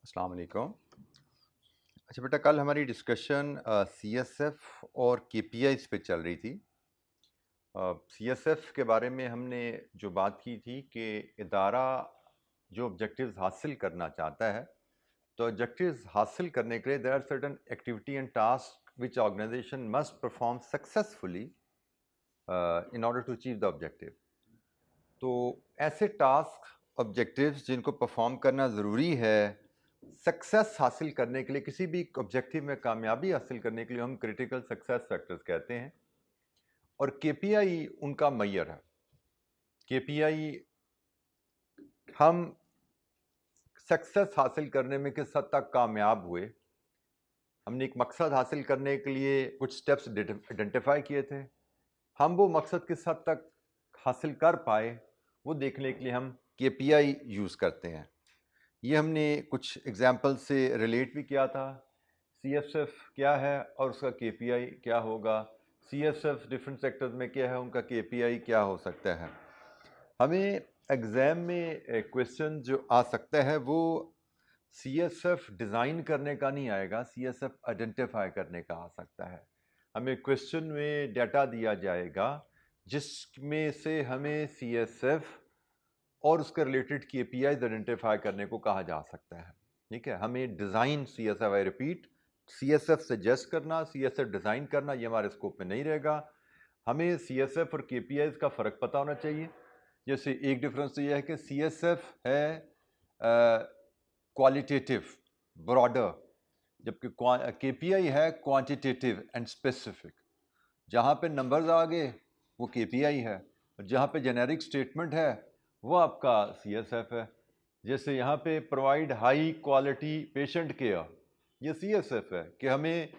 अस्सलाम वालेकुम। अच्छा बेटा, कल हमारी डिस्कशन सीएसएफ और केपीआईज पे चल रही थी। सीएसएफ के बारे में हमने जो बात की थी कि इदारा जो ऑब्जेक्टिव्स हासिल करना चाहता है, तो ऑब्जेक्टिव्स हासिल करने के लिए there are certain activity and task which organization must perform successfully in order to achieve the objective. तो ऐसे टास्क ऑब्जेक्टिव्स जिनको परफॉर्म करना ज़रूरी है सक्सेस हासिल करने के लिए, किसी भी ऑब्जेक्टिव में कामयाबी हासिल करने के लिए, हम क्रिटिकल सक्सेस फैक्टर्स कहते हैं। और केपीआई उनका मैयर है। केपीआई हम सक्सेस हासिल करने में किस हद तक कामयाब हुए, हमने एक मकसद हासिल करने के लिए कुछ स्टेप्स आइडेंटिफाई किए थे, हम वो मकसद किस हद तक हासिल कर पाए, वो देखने के लिए हम केपीआई यूज़ करते हैं। ये हमने कुछ एग्जाम्पल से रिलेट भी किया था। सीएसएफ क्या है और उसका केपीआई क्या होगा, सीएसएफ डिफरेंट सेक्टर्स में क्या है, उनका केपीआई क्या हो सकता है। हमें एग्ज़ाम में क्वेश्चन जो आ सकता है वो सीएसएफ डिज़ाइन करने का नहीं आएगा, सीएसएफ आइडेंटिफाई करने का आ सकता है। हमें क्वेश्चन में डाटा दिया जाएगा जिसमें से हमें सीएसएफ और उसके रिलेटेड केपीआईज आइडेंटिफाई करने को कहा जा सकता है। ठीक है, हमें design CSF, I repeat, CSF suggest करना, सीएसएफ डिज़ाइन करना, ये हमारे स्कोप में नहीं रहेगा। हमें सीएसएफ और केपीआईज का फ़र्क पता होना चाहिए। जैसे एक डिफरेंस तो यह है कि सीएसएफ है क्वालिटेटिव, ब्रॉडर, जबकि केपीआई है क्वांटिटेटिव एंड स्पेसिफिक। जहाँ पे नंबर्स आ गए वो केपीआई है, और जहाँ पे जेनेरिक स्टेटमेंट है वो आपका सीएसएफ है। जैसे यहाँ पे provide high quality patient care, ये सीएसएफ है कि हमें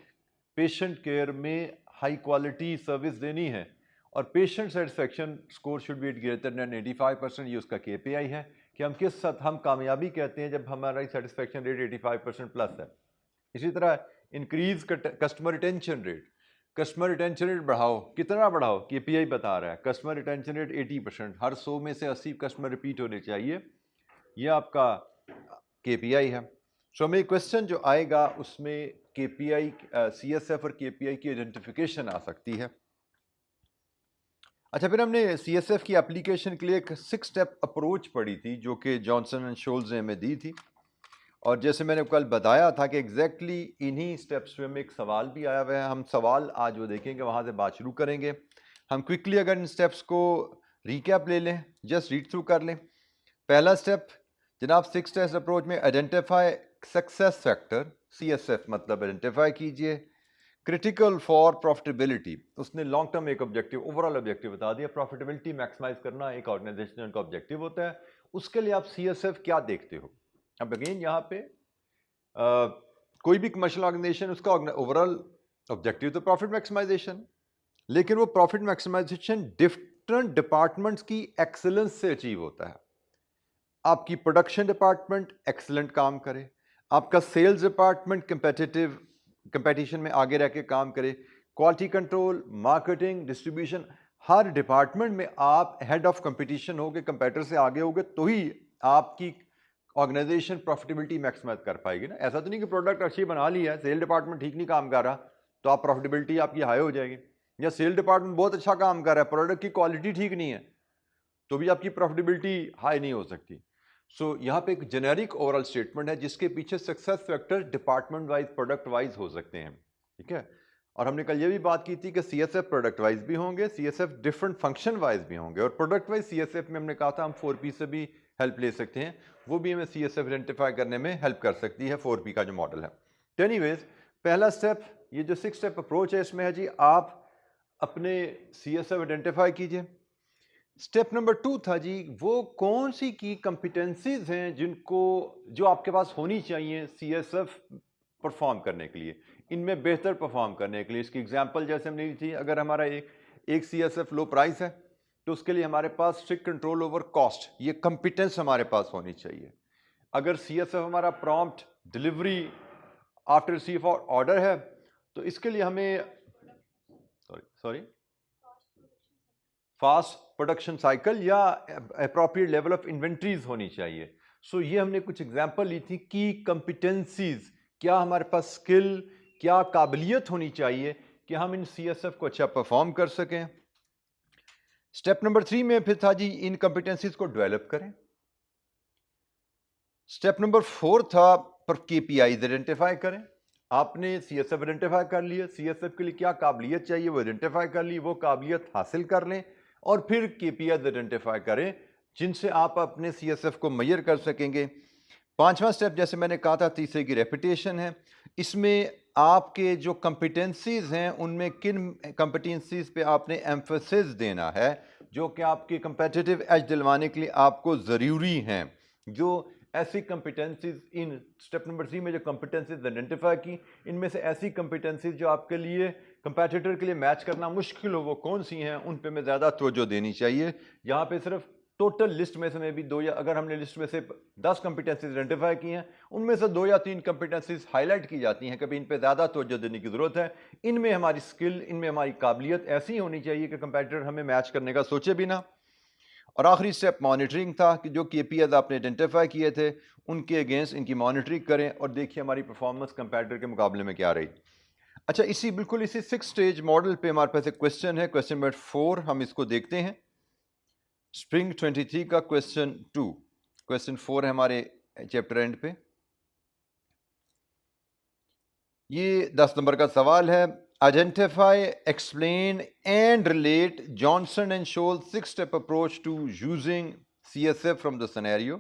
पेशेंट केयर में हाई क्वालिटी सर्विस देनी है, और patient satisfaction score should be greater than 85%, ये उसका केपीआई है कि हम किस हद हम कामयाबी कहते हैं जब हमारा सेटिस्फेक्शन रेट 85% प्लस है। इसी तरह increase customer retention rate, customer retention rate बढ़ाओ, कितना बढ़ाओ, केपीआई बता रहा है कस्टमर रिटेंशन रेट 80%, हर 100 में से 80 कस्टमर रिपीट होने चाहिए, ये आपका केपीआई है। सो हमें क्वेश्चन जो आएगा उसमें केपीआई, सीएसएफ और केपीआई की आइडेंटिफिकेशन आ सकती है। अच्छा, फिर हमने सीएसएफ की एप्लीकेशन के लिए एक 6 स्टेप अप्रोच पढ़ी थी जो कि जॉनसन एंड शोल्स ने हमें दी थी, और जैसे मैंने कल बताया था कि एग्जैक्टली इन्हीं स्टेप्स पे हमें एक सवाल भी आया हुआ है। हम सवाल आज वो देखेंगे, वहाँ से बात शुरू करेंगे। हम क्विकली अगर इन स्टेप्स को रिकैप ले लें, जस्ट रीड थ्रू कर लें। पहला स्टेप जनाब 6 स्टेप्स अप्रोच में आइडेंटिफाई सक्सेस फैक्टर, सीएसएफ मतलब आइडेंटिफाई कीजिए। क्रिटिकल फॉर प्रॉफिटेबिलिटी, उसने लॉन्ग टर्म एक ऑब्जेक्टिव, ओवरऑल ऑब्जेक्टिव बता दिया, प्रॉफिटेबिलिटी मैक्सिमाइज करना एक ऑर्गेनाइजेशन का ऑब्जेक्टिव होता है। उसके लिए आप सीएसएफ क्या देखते हो। अब अगेन यहाँ पे कोई भी कमर्शियल ऑर्गेनाइजेशन, उसका ओवरऑल ऑब्जेक्टिव तो प्रॉफिट मैक्सिमाइजेशन, लेकिन वो प्रॉफिट मैक्सिमाइजेशन डिफरेंट डिपार्टमेंट्स की एक्सेलेंस से अचीव होता है। आपकी प्रोडक्शन डिपार्टमेंट एक्सेलेंट काम करे, आपका सेल्स डिपार्टमेंट कंपेटिशन में आगे रह के काम करे, क्वालिटी कंट्रोल, मार्केटिंग, डिस्ट्रीब्यूशन, हर डिपार्टमेंट में आप हेड ऑफ कंपटीशन होगे, कंपेटिटर से आगे होगे, तो ही आपकी ऑर्गेनाइजेशन प्रॉफिटेबिलिटी मैक्सिमाइज कर पाएगी ना। ऐसा तो नहीं कि प्रोडक्ट अच्छी बना ली है, सेल डिपार्टमेंट ठीक नहीं काम कर रहा तो आप प्रॉफिटेबिलिटी आपकी हाई हो जाएगी, या सेल डिपार्टमेंट बहुत अच्छा काम कर रहा है, प्रोडक्ट की क्वालिटी ठीक नहीं है, तो भी आपकी प्रॉफिटेबिलिटी हाई नहीं हो सकती। सो यहाँ पे एक जेनेरिक ओवरऑल स्टेटमेंट है जिसके पीछे success factor department wise, product wise हो सकते हैं। ठीक है, और हमने कल ये भी बात की थी कि सीएसएफ प्रोडक्ट वाइज भी होंगे, सीएसएफ डिफरेंट फंक्शन वाइज भी होंगे, और प्रोडक्ट वाइज सीएसएफ में हमने कहा था हम 4P से भी हेल्प ले सकते हैं, वो भी हमें सीएसएफ आइडेंटिफाई करने में हेल्प कर सकती है 4P का जो मॉडल है। तो एनीवेज, पहला स्टेप, ये जो 6 स्टेप अप्रोच है इसमें है जी, आप अपने सीएसएफ आइडेंटिफाई कीजिए। स्टेप नंबर 2 था जी, वो कौन सी की कंपिटेंसीज हैं जिनको, जो आपके पास होनी चाहिए सीएसएफ परफॉर्म करने के लिए, इनमें बेहतर परफॉर्म करने के लिए। इसकी एग्जांपल जैसे हमने ली थी, अगर हमारा एक सीएसएफ लो प्राइस है तो उसके लिए हमारे पास स्ट्रिक्ट कंट्रोल ओवर कॉस्ट, ये कंपिटेंस हमारे पास होनी चाहिए। अगर सीएसएफ हमारा prompt delivery after receive order है तो इसके लिए हमें सॉरी फास्ट प्रोडक्शन साइकिल या अप्रोप्रिएट लेवल ऑफ इन्वेंट्रीज होनी चाहिए। सो ये हमने कुछ एग्जाम्पल ली थी की कंपिटेंसीज, क्या हमारे पास स्किल, क्या काबिलियत होनी चाहिए कि हम इन CSF को अच्छा परफॉर्म कर सकें। स्टेप नंबर 3 में फिर था जी इन कंपिटेंसीज को डेवलप करें। स्टेप नंबर 4 था पर KPIs आइडेंटिफाई करें। आपने CSF आइडेंटिफाई कर लिए, CSF के लिए क्या काबिलियत चाहिए वो आइडेंटिफाई कर ली, वो काबिलियत हासिल कर लें और फिर KPIs आइडेंटिफाई करें जिनसे आप अपने CSF को मेजर कर सकेंगे। पांचवा स्टेप जैसे मैंने कहा था तीसरे की रेपिटेशन है। इसमें आपके जो कंपिटेंसीज हैं उनमें किन कंपिटेंसीज पे आपने एम्फेसिस देना है जो कि आपके कंपेटिटिव एज दिलवाने के लिए आपको ज़रूरी हैं। जो ऐसी कंपिटेंसीज इन स्टेप नंबर 3 में जो कंपिटेंसीज आइडेंटिफाई की, इनमें से ऐसी कंपिटेंसीज जो आपके लिए कंपेटिटर के लिए मैच करना मुश्किल हो वो कौन सी हैं, उन पे मैं ज़्यादा तवज्जो देनी चाहिए। यहाँ पे सिर्फ टोटल लिस्ट में से भी 2 या अगर हमने लिस्ट में से 10 कंपिटेंसीज आइडेंटिफाई की हैं उनमें से 2 या 3 कंपिटेंसीज हाईलाइट की जाती हैं, कभी इन पे ज़्यादा तवज्जो देने की ज़रूरत है। इनमें हमारी स्किल, इनमें हमारी काबिलियत ऐसी होनी चाहिए कि कंपेटिटर हमें मैच करने का सोचे भी ना। और आखिरी स्टेप मॉनिटरिंग था कि जो KPIs आपने आइडेंटिफाई किए थे उनके अगेंस्ट इनकी मॉनिटरिंग करें और देखिए हमारी परफॉर्मेंस कंपेटिटर के मुकाबले में क्या रही। अच्छा, बिल्कुल इसी 6 स्टेज मॉडल पे हमारे पास एक क्वेश्चन है, क्वेश्चन नंबर 4, हम इसको देखते हैं। स्प्रिंग 23 का क्वेश्चन 2, क्वेश्चन 4 है हमारे चैप्टर एंड पे। ये 10 नंबर का सवाल है। Identify, explain and relate Johnson and Scholes 6-step approach to using CSF from the scenario.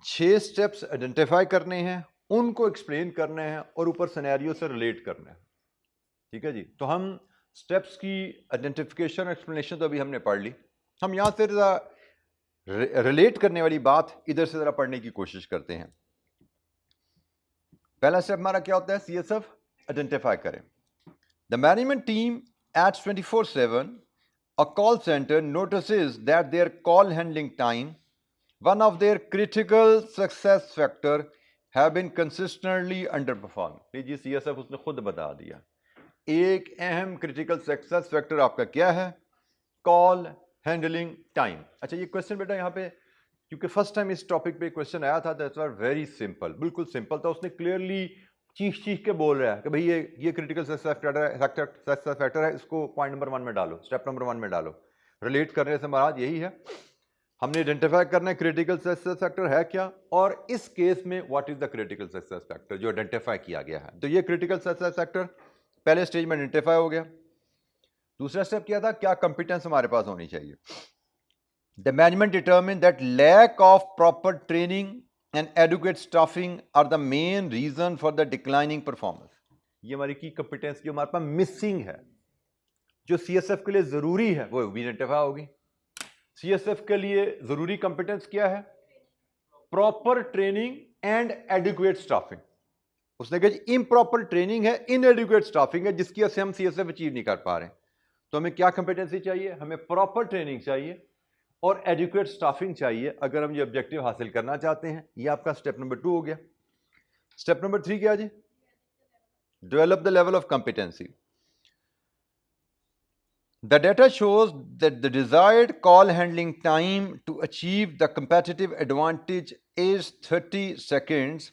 6 steps identify करने हैं, उनको एक्सप्लेन करने हैं और ऊपर सिनेरियो से रिलेट करना है। ठीक है जी, तो हम स्टेप्स की आइडेंटिफिकेशन एक्सप्लेनेशन तो अभी हमने पढ़ ली। हम यहां से रिलेट करने वाली बात इधर से जरा पढ़ने की कोशिश करते हैं। पहला स्टेप हमारा क्या होता है, CSF आइडेंटिफाई करें। The management team at 24/7 a call center notices that their call handling time, one of their critical success factor, have been consistently underperformed। लीजिए CSF उसने खुद बता दिया। एक अहम क्रिटिकल सक्सेस फैक्टर आपका क्या है, कॉल हैंडलिंग टाइम। अच्छा, ये क्वेश्चन बेटा यहाँ पे क्योंकि फर्स्ट टाइम इस टॉपिक पे क्वेश्चन आया था, दैट्स आर वेरी सिंपल, बिल्कुल सिंपल था। उसने क्लियरली चीख के बोल रहा है कि भाई ये क्रिटिकल सक्सेस फैक्टर है, इसको पॉइंट नंबर 1 में डालो, स्टेप नंबर 1 में डालो। रिलेट करने से महाराज यही है, हमने आइडेंटिफाई करना है क्रिटिकल सक्सेस फैक्टर है क्या, और इस केस में what is the critical success factor जो आइडेंटिफाई किया गया है। तो ये क्रिटिकल सक्सेस फैक्टर पहले स्टेज में आइडेंटिफाई हो गया। दूसरा स्टेप क्या था, क्या कंपिटेंस हमारे पास होनी चाहिए। The management determined that lack of proper training and adequate staffing are the main reason for the declining performance। ये हमारी की कंपिटेंस जो हमारे पास मिसिंग है, जो CSF के लिए जरूरी है, वो भी आइडेंटिफाई होगी। CSF के लिए जरूरी कंपिटेंस क्या है, proper training and adequate staffing. उसने कहा इम्प्रॉपर ट्रेनिंग है, इनएडिक्वेट स्टाफिंग है, जिसकी वजह से हम CSF अचीव नहीं कर पा रहे। तो हमें क्या कंपिटेंसी चाहिए, हमें प्रॉपर ट्रेनिंग चाहिए और एडिक्वेट स्टाफिंग चाहिए अगर हम ये ऑब्जेक्टिव हासिल करना चाहते हैं। ये आपका स्टेप नंबर 2 हो गया। स्टेप नंबर 3 क्या जी, develop the level of competency. The data shows that the desired call handling time to achieve the competitive advantage is 30 seconds,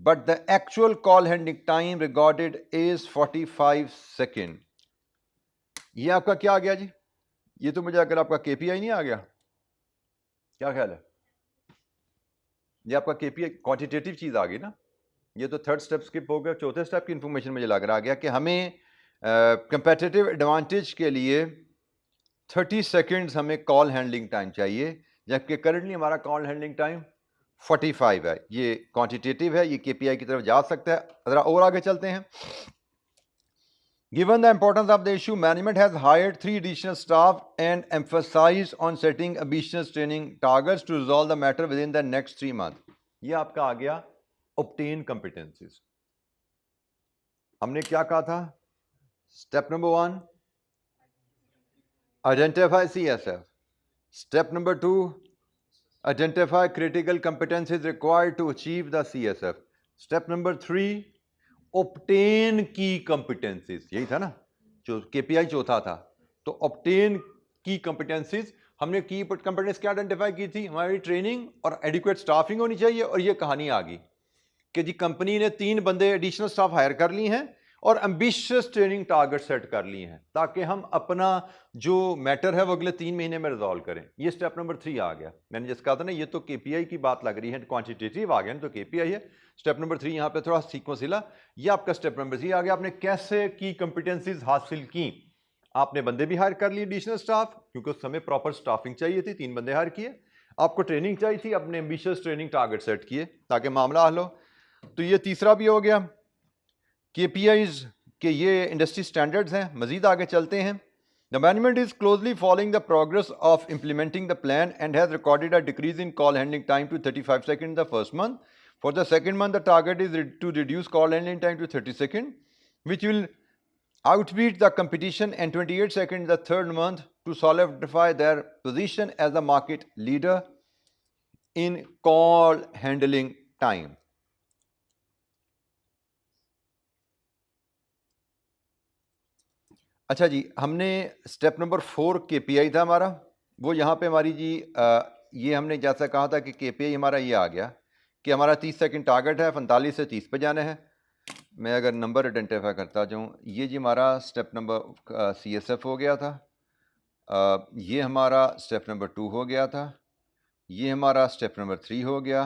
but the actual call handling time recorded is 45 seconds। ये आपका क्या आ गया जी, ये तो मुझे अगर आपका KPI नहीं आ गया, क्या ख्याल है, ये आपका KPI क्वांटिटेटिव चीज आ गई ना। ये तो थर्ड स्टेप स्किप हो गया, चौथे स्टेप की इंफॉर्मेशन मुझे लग रहा आ गया कि हमें कंपेटिटिव एडवांटेज के लिए 30 सेकंड्स हमें कॉल हैंडलिंग टाइम चाहिए, जबकि करंटली हमारा कॉल हैंडलिंग टाइम 45 है। ये क्वांटिटेटिव है, ये KPI की तरफ जा सकता है। जरा और आगे चलते हैं। Given the importance of the issue, management has hired 3 additional staff and emphasized on setting ambitious training targets to resolve the matter within the next 3 months। ये आपका आ गया obtain competencies। हमने क्या कहा था, step number 1 identify CSF, step number 2 identify critical competencies required to achieve the CSF, step number 3 obtain key competencies। यही था ना जो KPI चौथा था। तो obtain key competencies हमने की कंपेटेंस क्या आइडेंटिफाई की थी, हमारी ट्रेनिंग और एडिक्वेट स्टाफिंग होनी चाहिए। और ये कहानी आ गई कि जी कंपनी ने 3 बंदे एडिशनल स्टाफ हायर कर ली हैं और एम्बिशियस ट्रेनिंग टारगेट सेट कर लिए हैं ताकि हम अपना जो मैटर है वो अगले 3 महीने में रिजॉल्व करें। ये स्टेप नंबर 3 आ गया। मैंने जैसे कहा था ना, ये तो केपीआई की बात लग रही है, क्वांटिटेटिव आ गया ना, तो केपीआई है। स्टेप नंबर 3 यहाँ पे थोड़ा सीक्वेंस हिला। ये आपका स्टेप नंबर 3 आ गया। आपने कैसे की कंपिटेंसीज हासिल की? आपने बंदे भी हायर कर लिए एडिशनल स्टाफ, क्योंकि उस समय प्रॉपर स्टाफिंग चाहिए थी, 3 बंदे हायर किए। आपको ट्रेनिंग चाहिए थी, अपने एम्बिशियस ट्रेनिंग टारगेट सेट किए ताकि मामला हल हो। तो ये तीसरा भी हो गया। केपीआईज के ये इंडस्ट्री स्टैंडर्ड्स हैं। मजीद आगे चलते हैं। The management is closely following the progress of implementing the plan and has recorded a decrease in call handling time to 35 second the first month. For the second month the target is to reduce call handling time to 30 second which will outbeat the competition, and 28 seconds the third month to solidify their position as the market leader in call handling time. अच्छा जी, हमने step number 4 KPI था हमारा, वो यहाँ पे हमारी जी ये हमने जैसा कहा था कि केपीआई हमारा ये आ गया कि हमारा 30 सेकंड टारगेट है, 45 से 30 पे जाना है। मैं अगर नंबर आइडेंटिफाई करता जाऊँ, ये जी हमारा स्टेप नंबर सीएसएफ हो गया था, ये हमारा स्टेप नंबर 2 हो गया था, ये हमारा स्टेप नंबर 3 हो गया,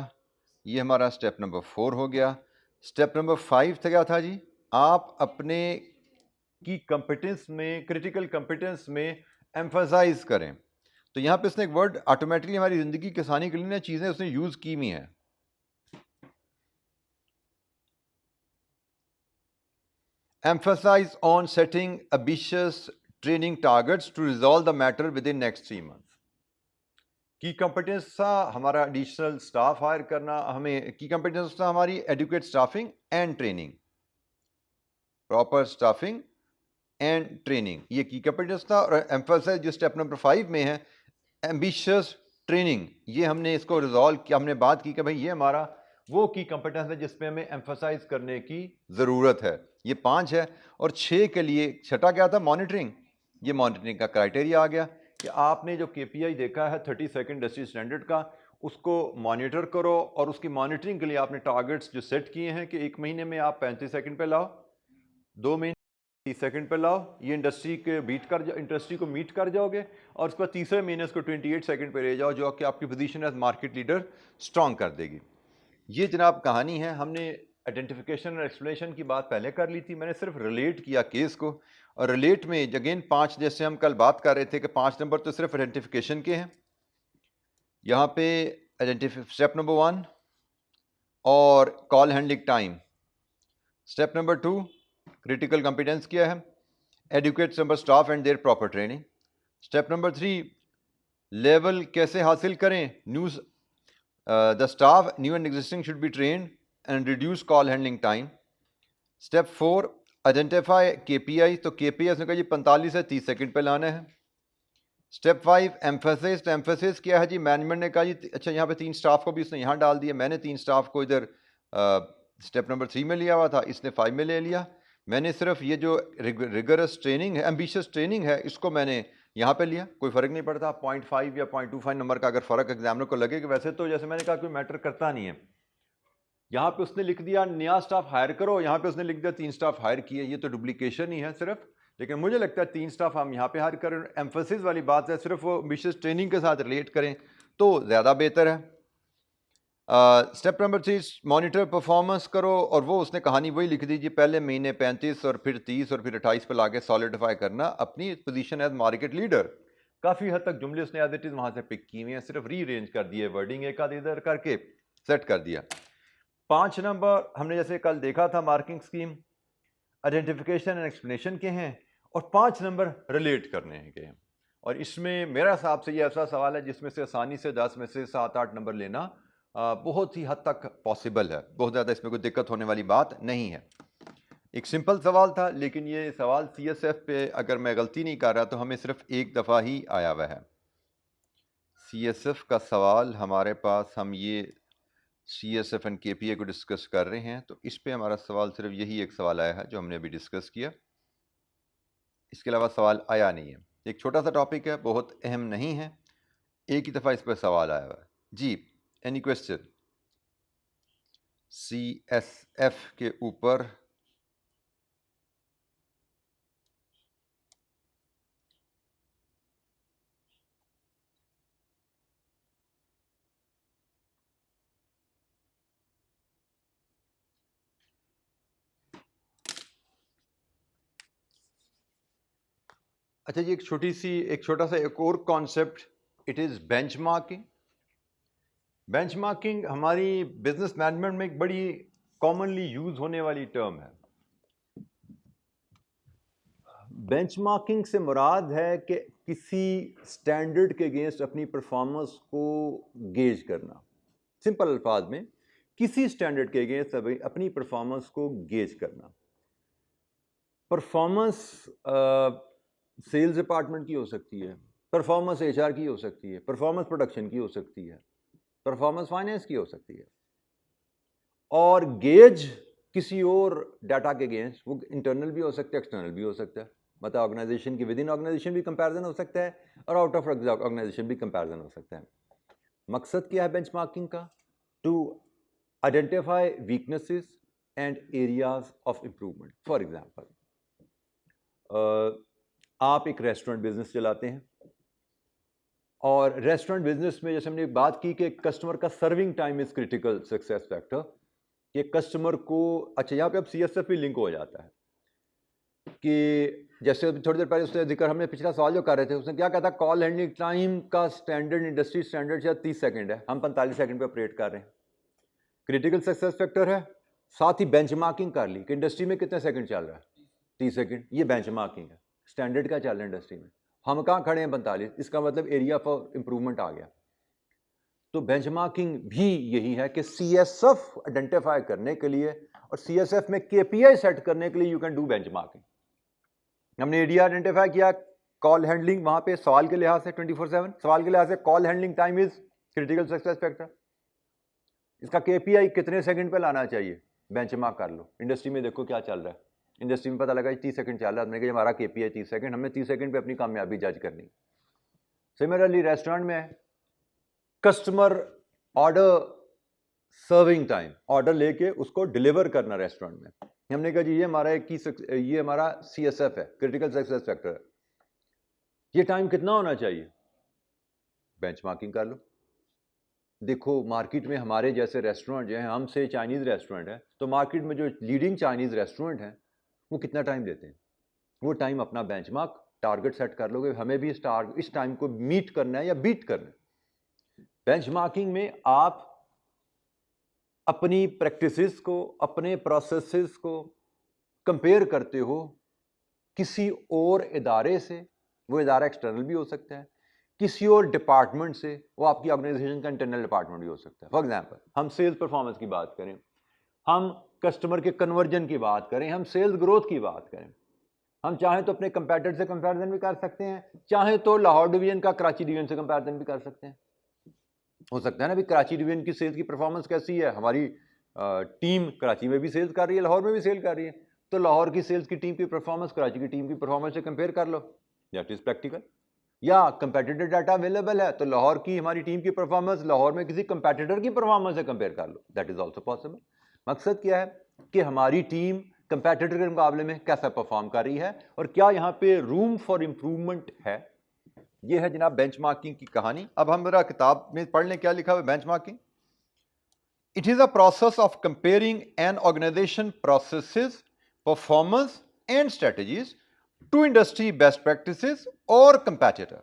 ये हमारा स्टेप नंबर 4 हो गया। स्टेप नंबर 5 था क्या था जी? आप अपने की कंपिटेंस में, क्रिटिकल कंपिटेंस में एम्फसाइज करें। तो यहाँ पे इसने एक वर्ड ऑटोमेटिकली हमारी ज़िंदगी की आसानी के लिए ना चीज़ें उसने यूज़ की हुई हैं। Emphasize on setting ambitious training targets to resolve the matter within next 3 months. की कंपिटेंस था हमारा एडिशनल स्टाफ हायर करना, हमें की कंपिटेंस था हमारी adequate staffing and training, proper staffing and training, ये की कंपिटेंस था। और एम्फसाइज जो स्टेप नंबर 5 में है, एम्बिशियस ट्रेनिंग, ये हमने इसको रिजॉल्व किया। हमने बात की कि भाई ये हमारा वो की कंपिटेंस है जिसमें हमें एम्फसाइज करने की ज़रूरत है। ये 5 है। और 6 के लिए छठा क्या था? मॉनिटरिंग। ये मॉनिटरिंग का क्राइटेरिया आ गया कि आपने जो केपीआई देखा है 30 सेकंड इंडस्ट्री स्टैंडर्ड का, उसको मॉनिटर करो और उसकी मॉनिटरिंग के लिए आपने टारगेट्स जो सेट किए हैं कि 1 महीने में आप 35 सेकंड पे लाओ, 2 महीने 30 सेकंड पे लाओ, ये इंडस्ट्री को मीट कर जाओगे, और उसके बाद तीसरे महीने उसको 28 सेकंड पे ले जाओ, जो कि आपकी position as market leader strong कर देगी। ये जनाब कहानी है। हमने आइडेंटिफिकेशन और एक्सप्लेनेशन की बात पहले कर ली थी, मैंने सिर्फ रिलेट किया केस को। और रिलेट में अगेन 5, जैसे हम कल बात कर रहे थे कि 5 नंबर तो सिर्फ आइडेंटिफिकेशन के हैं। यहाँ पे स्टेप नंबर 1 और call handling time. Step number 2 critical competence क्या है, adequate number staff and their proper training. Step number 3 level कैसे हासिल करें, news the staff new and existing should be train and reduce call handling time. Step 4 identify KPI, तो KPI उसने कहा जी 45 से 30 second पे लाना है। स्टेप 5 एम्फेसिस, तो एम्फेसिस क्या है जी? मैनेजमेंट ने कहा जी अच्छा यहाँ पे 3 स्टाफ को भी उसने यहाँ डाल दिया, मैंने 3 स्टाफ को इधर स्टेप नंबर 3 में लिया हुआ था, इसने 5 में ले लिया। मैंने सिर्फ ये जो रिगरस ट्रेनिंग है, एम्बिशियस ट्रेनिंग है, इसको मैंने यहाँ पे लिया। कोई फ़र्क नहीं पड़ता 0.5 या 0.25 नंबर का अगर फ़र्क एग्जामिनर को लगे कि वैसे तो जैसे मैंने कहा कोई मैटर करता नहीं है। यहाँ पे उसने लिख दिया नया स्टाफ हायर करो, यहाँ पे उसने लिख दिया 3 स्टाफ हायर किए, ये तो डुप्लीकेशन ही है सिर्फ। लेकिन मुझे लगता है 3 स्टाफ हम यहाँ पे हायर करें। एम्फेसिस वाली बात है, सिर्फ वो एम्बिशियस ट्रेनिंग के साथ रिलेट करें तो ज़्यादा बेहतर है। स्टेप नंबर 3 मॉनिटर परफॉर्मेंस करो, और वो उसने कहानी वही लिख दी जी, पहले महीने 35 और फिर 30 और फिर 28 पे लाके सॉलिडिफाई करना अपनी पोजीशन एज मार्केट लीडर। काफ़ी हद तक जुमले उसने एज इट इज़ वहाँ से पिक किए हुए हैं, सिर्फ रीअरेंज कर दिए, वर्डिंग एक आध इधर करके सेट कर दिया। 5 नंबर हमने जैसे कल देखा था marking scheme, identification and explanation के हैं, और 5 नंबर रिलेट करने के हैं। और इसमें मेरा हिसाब से ये ऐसा सवाल है जिसमें से आसानी से 10 में से 7-8 नंबर लेना बहुत ही हद तक पॉसिबल है, बहुत ज़्यादा इसमें कोई दिक्कत होने वाली बात नहीं है। एक सिंपल सवाल था, लेकिन ये सवाल सीएसएफ पे अगर मैं गलती नहीं कर रहा तो हमें सिर्फ एक दफ़ा ही आया हुआ है। सीएसएफ का सवाल हमारे पास, हम ये सीएसएफ एंड केपीए को डिस्कस कर रहे हैं, तो इस पे हमारा सवाल सिर्फ यही एक सवाल आया है जो हमने अभी डिस्कस किया, इसके अलावा सवाल आया नहीं है। एक छोटा सा टॉपिक है, बहुत अहम नहीं है, एक ही दफ़ा इस पर सवाल आया हुआ है जी। Any question? CSF के ऊपर अच्छा जी, एक छोटा सा एक और concept, it is benchmarking. Benchmarking हमारी बिजनेस मैनेजमेंट में एक बड़ी कॉमनली यूज होने वाली टर्म है। बेंचमार्किंग से मुराद है कि किसी स्टैंडर्ड के अगेंस्ट अपनी परफॉर्मेंस को गेज करना। सिंपल अल्फाज में, किसी स्टैंडर्ड के अगेंस्ट अपनी परफॉर्मेंस को गेज करना। परफॉर्मेंस सेल्स डिपार्टमेंट की हो सकती है, परफॉर्मेंस HR की हो सकती है, परफॉर्मेंस प्रोडक्शन की हो सकती है, परफॉर्मेंस फाइनेंस की हो सकती है। और गेज किसी और डाटा के अगेंस्ट, वो इंटरनल भी हो सकता है, एक्सटर्नल भी हो सकता है। मतलब ऑर्गेनाइजेशन की विद इन ऑर्गेनाइजेशन भी कंपैरिजन हो सकता है और आउट ऑफ ऑर्गेनाइजेशन भी कंपैरिजन हो सकता है। मकसद क्या है बेंचमार्किंग का? To identify weaknesses and areas of improvement. For example, आप एक रेस्टोरेंट बिजनेस चलाते हैं और रेस्टोरेंट बिजनेस में जैसे हमने बात की कि कस्टमर का serving time is critical success factor, कि कस्टमर को, अच्छा यहाँ पे अब CSF भी लिंक हो जाता है कि जैसे थोड़ी देर पहले उसने जिक्र, हमने पिछला सवाल जो कर रहे थे, उसने क्या कहा था, कॉल हैंडलिंग टाइम का स्टैंडर्ड, इंडस्ट्री स्टैंडर्ड शायद 30 सेकंड है, हम 45 सेकंड पे ऑपरेट कर रहे हैं। क्रिटिकल सक्सेस फैक्टर है। साथ ही बेंचमार्किंग कर ली कि इंडस्ट्री में कितने सेकंड चल रहा है, 30 सेकंड, ये बेंचमार्किंग है। स्टैंडर्ड क्या चल रहा है इंडस्ट्री में, हम कहाँ खड़े हैं, 45, इसका मतलब एरिया फॉर इंप्रूवमेंट आ गया। तो बेंचमार्किंग भी यही है कि CSF आइडेंटिफाई करने के लिए और CSF में KPI सेट करने के लिए यू कैन डू बेंचमार्किंग। हमने एरिया आइडेंटिफाई किया, कॉल हैंडलिंग, वहां पे सवाल के लिहाज से 24/7 सवाल के लिहाज से call handling time is critical success factor. इसका KPI कितने सेकंड पे लाना चाहिए, बेंचमार्क कर लो। इंडस्ट्री में देखो क्या चल रहा है, इंडस्ट्री में पता लगा 30 सेकंड चल रहा है, हमने कहा हमारा KPI 30 सेकंड, हमने 30 सेकंड पे अपनी कामयाबी जज करनी। सिमिलरली रेस्टोरेंट में customer order serving time, order लेके उसको डिलीवर करना रेस्टोरेंट में, हमने कहा जी ये हमारा CSF है, क्रिटिकल सक्सेस फैक्टर है, ये टाइम कितना होना चाहिए, बेंचमार्किंग कर लो। देखो मार्केट में हमारे जैसे रेस्टोरेंट जो हैं, हमसे चाइनीज़ रेस्टोरेंट है, तो मार्केट में जो लीडिंग चाइनीज़ रेस्टोरेंट हैं वो कितना टाइम देते हैं, वो टाइम अपना बेंचमार्क टारगेट सेट कर लोगे, हमें भी इस टाइम को मीट करना है या बीट करना है। बेंचमार्किंग में आप अपनी प्रैक्टिसेस को, अपने प्रोसेसेस को कंपेयर करते हो किसी और इदारे से, वो इदारा एक्सटर्नल भी हो सकता है, किसी और डिपार्टमेंट से, वो आपकी ऑर्गेनाइजेशन का इंटरनल डिपार्टमेंट भी हो सकता है। फॉर एग्जांपल, हम सेल्स परफॉर्मेंस की बात करें, हम कस्टमर के कन्वर्जन की बात करें, हम सेल्स ग्रोथ की बात करें, हम चाहें तो अपने कंपेटिटर से कंपैरिजन भी कर सकते हैं, चाहे तो लाहौर डिवीजन का कराची डिवीजन से कंपैरिजन भी कर सकते हैं। हो सकता है ना भी कराची डिवीजन की सेल्स की परफॉर्मेंस कैसी है, हमारी टीम कराची में भी सेल्स कर रही है, लाहौर में भी सेल कर रही है, तो लाहौर की सेल्स की टीम की परफॉर्मेंस कराची की टीम की परफॉर्मेंस से कंपेयर कर लो, दैट इज प्रैक्टिकल। या कंपेटिटर डाटा अवेलेबल है, तो लाहौर की हमारी टीम की परफॉर्मेंस लाहौर में किसी कंपेटिटर की परफॉर्मेंस से कंपेयर कर लो, दैट इज ऑल्सो पॉसिबल। मकसद क्या है कि हमारी टीम कंपेटिटर के मुकाबले में कैसा परफॉर्म कर रही है और क्या यहाँ पे रूम फॉर इंप्रूवमेंट है। ये है जनाब बेंचमार्किंग की कहानी। अब हम मेरा किताब में पढ़ लें क्या लिखा हुआ है benchmarking. It is a process of comparing an organization processes, performance and strategies to industry best practices or competitor.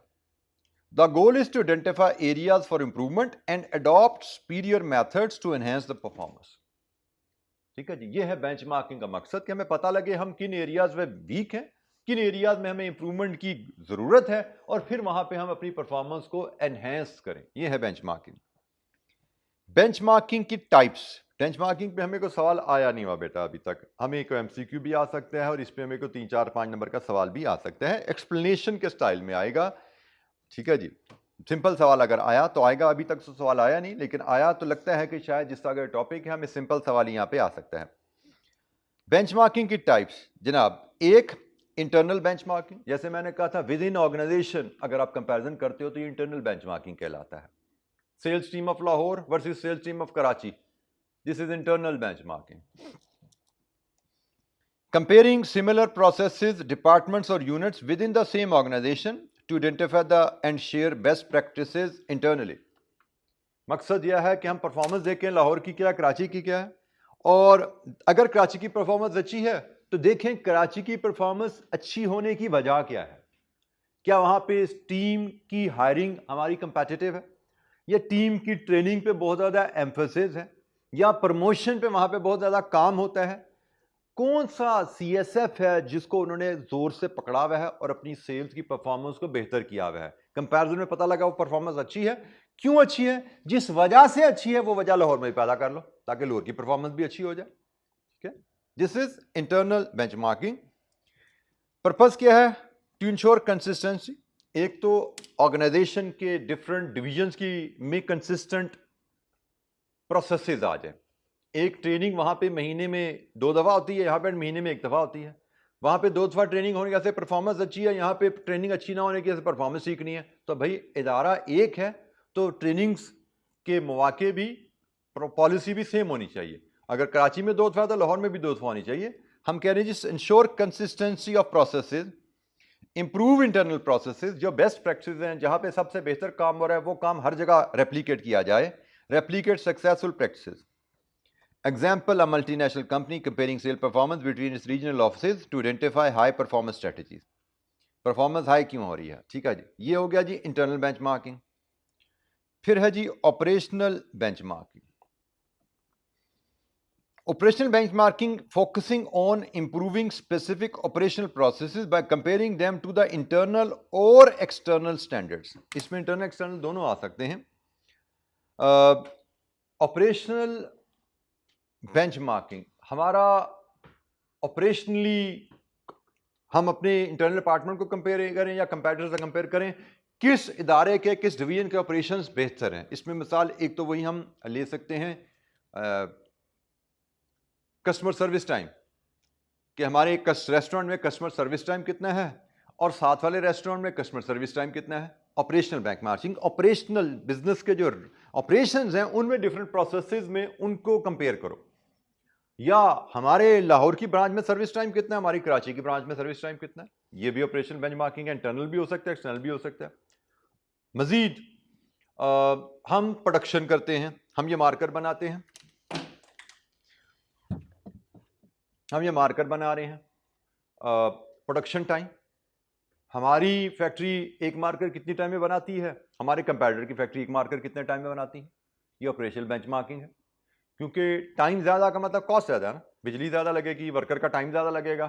The goal is to identify areas for improvement and adopt superior methods to enhance the performance. ठीक है जी, ये है benchmarking का मकसद कि हमें पता लगे हम किन एरियाज में वीक हैं, किन एरियाज में हमें इंप्रूवमेंट की जरूरत है और फिर वहां पे हम अपनी परफॉर्मेंस को एनहेंस करें। ये है बेंचमार्किंग। बेंचमार्किंग की टाइप्स। बेंचमार्किंग पे हमें कोई सवाल आया नहीं हुआ बेटा अभी तक, हमें कोई MCQ भी आ सकता है और इस पे हमें कोई 3, 4, 5 नंबर का सवाल भी आ सकता है, एक्सप्लेनेशन के स्टाइल में आएगा। ठीक है जी, सिंपल सवाल अगर आया तो आएगा, अभी तक तो सवाल आया नहीं, लेकिन आया तो लगता है कि शायद जिस तरह का टॉपिक है हमें सिंपल सवाल यहाँ पे आ सकता है। बेंचमार्किंग की टाइप्स जनाब, एक इंटरनल बेंचमार्किंग, जैसे मैंने कहा था विद इन ऑर्गेनाइजेशन अगर आप कंपैरिजन करते हो तो ये इंटरनल बेंचमार्किंग कहलाता है. Sales team of Lahore versus sales team of Karachi, this is internal benchmarking. Comparing similar processes, departments or units within the same organization to identify the and share best practices internally. मकसद यह है कि हम performance देखें लाहौर की क्या कराची की क्या है, और अगर कराची की परफॉर्मेंस अच्छी है तो देखें कराची की परफॉर्मेंस अच्छी होने की वजह क्या है. क्या वहां पे टीम की हायरिंग हमारी कंपेटिटिव है, या टीम की ट्रेनिंग पे बहुत ज़्यादा एम्फेसिस है, या प्रमोशन पे वहां पे बहुत ज़्यादा काम होता है. कौन सा CSF है जिसको उन्होंने जोर से पकड़ा हुआ है और अपनी सेल्स की परफॉर्मेंस को बेहतर किया हुआ है. कंपैरिजन में पता लगा वो परफॉर्मेंस अच्छी है. क्यों अच्छी है, जिस वजह से अच्छी है वो वजह लाहौर में पैदा कर लो ताकि लाहौर की परफॉर्मेंस भी अच्छी हो जाए. ठीक है, this is internal benchmarking. Purpose क्या है, टू इंश्योर कंसिस्टेंसी. एक तो ऑर्गेनाइजेशन के डिफरेंट डिविजन्स की में कंसिस्टेंट प्रोसेसेस आ जाए. एक ट्रेनिंग वहां पे महीने में 2 दफा होती है, यहाँ पे महीने में 1 दफा होती है. वहां पे 2 दफा ट्रेनिंग होने से परफॉर्मेंस अच्छी है, यहाँ पे ट्रेनिंग अच्छी ना होने की परफॉर्मेंस ठीक नहीं है. तो भाई इदारा एक है तो ट्रेनिंग्स के मौके भी पॉलिसी भी सेम होनी चाहिए. अगर कराची में 2 दफा तो लाहौर में भी 2 दफा होनी चाहिए. हम कह रहे हैं जी ensure consistency of processes, improve internal processes. जो बेस्ट प्रैक्टिस हैं जहां पे सबसे बेहतर काम हो रहा है वो काम हर जगह रेप्लीकेट किया जाए. Replicate successful practices. Example, a multinational company comparing sales performance between its regional offices to identify high performance strategies. Performance high क्यों हो रही है. ठीक है जी, ये हो गया जी इंटरनल बेंचमार्किंग. फिर है जी operational benchmarking. Operational benchmarking focusing on improving specific operational processes by comparing them to the internal और एक्सटर्नल स्टैंडर्ड्स. इसमें इंटरनल एक्सटर्नल दोनों आ सकते हैं. ऑपरेशनल बेंचमार्किंग हमारा ऑपरेशनली हम अपने इंटरनल डिपार्टमेंट को कंपेयर करें या कंपेटिटर से कंपेयर करें, किस इदारे के किस डिवीजन के ऑपरेशंस बेहतर हैं. इसमें मिसाल एक तो वही हम ले सकते हैं कस्टमर सर्विस टाइम, कि हमारे रेस्टोरेंट में कस्टमर सर्विस टाइम कितना है और साथ वाले रेस्टोरेंट में कस्टमर सर्विस टाइम कितना है. ऑपरेशनल बेंचमार्किंग, ऑपरेशनल बिजनेस के जो ऑपरेशंस हैं उनमें डिफरेंट प्रोसेसेस में उनको कंपेयर करो. या हमारे लाहौर की ब्रांच में सर्विस टाइम कितना है, हमारी कराची की ब्रांच में सर्विस टाइम कितना है. ये भी ऑपरेशनल बेंचमार्किंग है. इंटरनल भी हो सकता है, एक्सटर्नल भी हो सकता है. मजीद हम प्रोडक्शन करते हैं, हम ये मार्कर बनाते हैं, हम ये मार्कर बना रहे हैं. प्रोडक्शन टाइम, हमारी फैक्ट्री एक मार्कर कितनी टाइम में बनाती है, हमारे कंपैटिटर की फैक्ट्री एक मार्कर कितने टाइम में बनाती है. ये ऑपरेशनल बेंचमार्किंग है. क्योंकि टाइम ज़्यादा का मतलब कॉस्ट ज़्यादा है ना, बिजली ज़्यादा लगेगी, वर्कर का टाइम ज़्यादा लगेगा.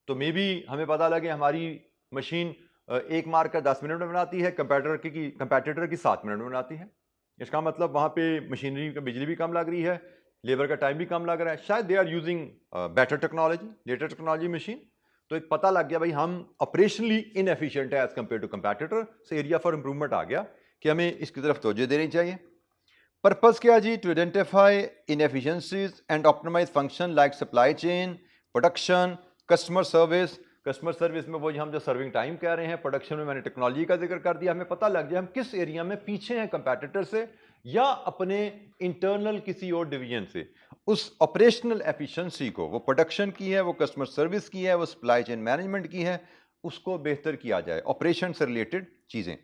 तो मे भी हमें पता लगे हमारी मशीन एक मार्कर 10 मिनट में बनाती है, कंपैटिटर की 7 मिनट में बनाती है. इसका मतलब वहाँ पे मशीनरी का बिजली भी कम लग रही है, लेबर का टाइम भी कम लग रहा है. शायद they are using better technology, latest technology machine. तो एक पता लग गया भाई हम ऑपरेशनली इनएफिशिएंट है as compare to competitor. So area for improvement आ गया कि हमें इसकी तरफ तवज्जो देनी चाहिए. पर्पस क्या जी, to identify inefficiencies and optimize function like supply chain, production, customer service. Customer service में वो हम जो सर्विंग टाइम कह रहे हैं, प्रोडक्शन में मैंने टेक्नोलॉजी का जिक्र कर दिया. हमें पता लग जाए हम किस एरिया में पीछे हैं कंपैटिटर से या अपने इंटरनल किसी और डिवीजन से. उस ऑपरेशनल एफिशिएंसी को, वो प्रोडक्शन की है, वो कस्टमर सर्विस की है, वो सप्लाई चेन मैनेजमेंट की है, उसको बेहतर किया जाए. ऑपरेशन से रिलेटेड चीज़ें.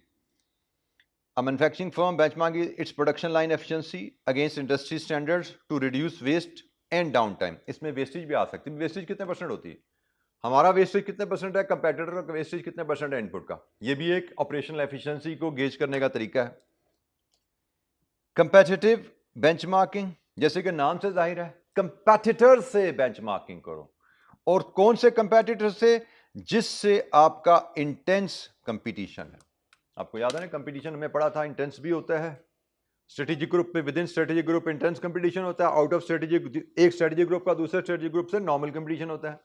A manufacturing firm benchmarks its production line efficiency against industry standards to reduce waste and downtime. इसमें वेस्टेज भी आ सकती है. वेस्टेज कितने परसेंट होती है, हमारा वेस्टेज कितने परसेंट है, कंपैटिटर का वेस्टेज कितने परसेंट है इनपुट का. ये भी एक ऑपरेशनल एफिशिएंसी को गेज करने का तरीका है. कंपेटिटिव बेंचमार्किंग, जैसे कि नाम से जाहिर है कंपैटिटर से बेंचमार्किंग करो. और कौन से कंपैटिटर से, जिससे आपका इंटेंस कंपटीशन है. आपको याद है ना, कंपटीशन हमें पढ़ा था इंटेंस भी होता है. स्ट्रेटेजिक ग्रुप पे, with in strategic group intense competition होता है. आउट ऑफ स्ट्रेटेजिक, एक स्ट्रेटेजिक ग्रुप का दूसरे स्ट्रेटेजिक ग्रुप से नॉर्मल कंपटीशन होता है.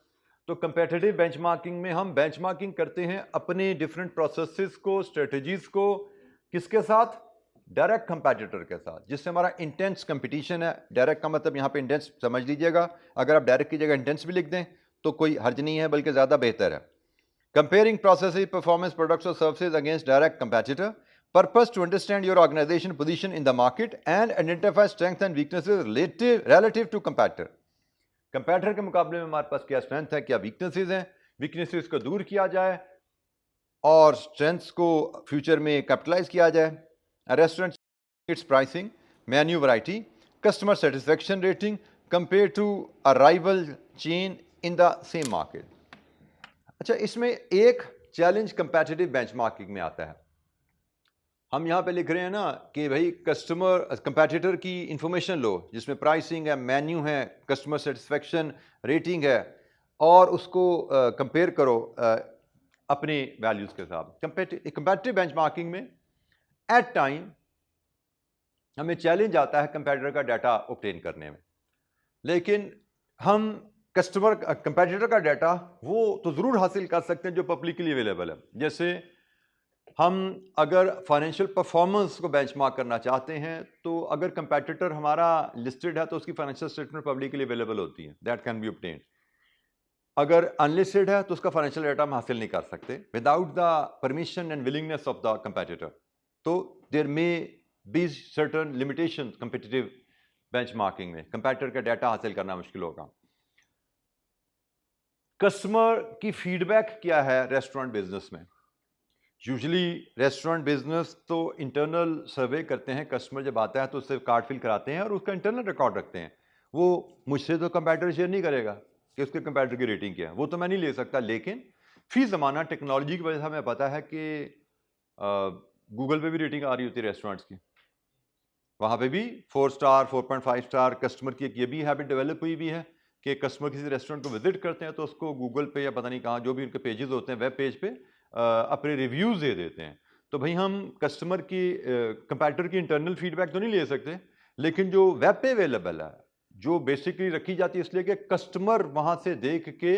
तो कंपेटिटिव बेंचमार्किंग में हम बेंचमार्किंग करते हैं अपने डिफरेंट प्रोसेसेस को, स्ट्रेटेजीज को, किसके साथ, डायरेक्ट कंपेटिटर के साथ, जिससे हमारा इंटेंस कंपटीशन है. डायरेक्ट का मतलब यहाँ पे इंटेंस समझ लीजिएगा, अगर आप डायरेक्ट की जगह इंटेंस भी लिख दें तो कोई हर्ज नहीं है, बल्कि ज़्यादा बेहतर है. Comparing processes, performance, products or services against direct competitor. Purpose to understand your organization position in the market and identify strengths and weaknesses relative to competitor. कंपैटिटर के मुकाबले में हमारे पास क्या स्ट्रेंथ है, क्या वीकनेसेस हैं, वीकनेसेस को दूर किया जाए और स्ट्रेंथ्स को फ्यूचर में कैपिटलाइज किया जाए. Restaurant its pricing, menu variety, customer satisfaction rating compare to a rival chain in the same market. अच्छा, इसमें एक चैलेंज कंपैटिटिव बेंचमार्किंग में आता है. हम यहाँ पे लिख रहे हैं ना कि भाई कस्टमर कंपैटिटर की इंफॉर्मेशन लो जिसमें प्राइसिंग है, मेन्यू है, कस्टमर सेटिस्फेक्शन रेटिंग है और उसको कंपेयर करो अपने वैल्यूज़ के साथ. कंपैटिटिव बेंचमार्किंग में एट टाइम हमें चैलेंज आता है कंपैटिटर का डाटा ऑब्टेन करने में, लेकिन हम कंपैटिटर का डाटा वो तो ज़रूर हासिल कर सकते हैं जो पब्लिकली अवेलेबल है. जैसे हम अगर फाइनेंशियल परफॉर्मेंस को बेंचमार्क करना चाहते हैं तो अगर कंपैटिटर हमारा लिस्टेड है तो उसकी फाइनेंशियल स्टेटमेंट पब्लिकली अवेलेबल होती है, दैट कैन बी ऑब्टेन्ड. अगर अनलिस्टेड है तो उसका फाइनेंशियल डाटा हम हासिल नहीं कर सकते without the permission and willingness of the competitor. तो there may be certain limitations competitive benchmarking में, कंपैटिटर का डाटा हासिल करना मुश्किल होगा. कस्टमर की फीडबैक क्या है रेस्टोरेंट बिजनेस में? यूजुअली रेस्टोरेंट बिजनेस तो इंटरनल सर्वे करते हैं, कस्टमर जब आता है तो उससे कार्ड फिल कराते हैं और उसका इंटरनल रिकॉर्ड रखते हैं. वो मुझसे तो कंपैटिटर शेयर नहीं करेगा कि उसके कंपैटिटर की रेटिंग क्या है, वो तो मैं नहीं ले सकता. लेकिन फी ज़माना टेक्नोलॉजी की वजह से हमें पता है कि गूगल पे भी रेटिंग आ रही होती है रेस्टोरेंट्स की, वहाँ पे भी 4 स्टार 4.5 स्टार. कस्टमर की एक ये भी हैबिट डेवलप हुई भी है कि कस्टमर किसी रेस्टोरेंट को विजिट करते हैं तो उसको गूगल पे या पता नहीं कहाँ जो भी उनके पेजेस होते हैं वेब पेज पे अपने रिव्यूज़ दे देते हैं. तो भाई हम कस्टमर की कंपैटिटर की इंटरनल फीडबैक तो नहीं ले सकते, लेकिन जो वेब पे अवेलेबल है जो बेसिकली रखी जाती है इसलिए कि कस्टमर वहाँ से देख के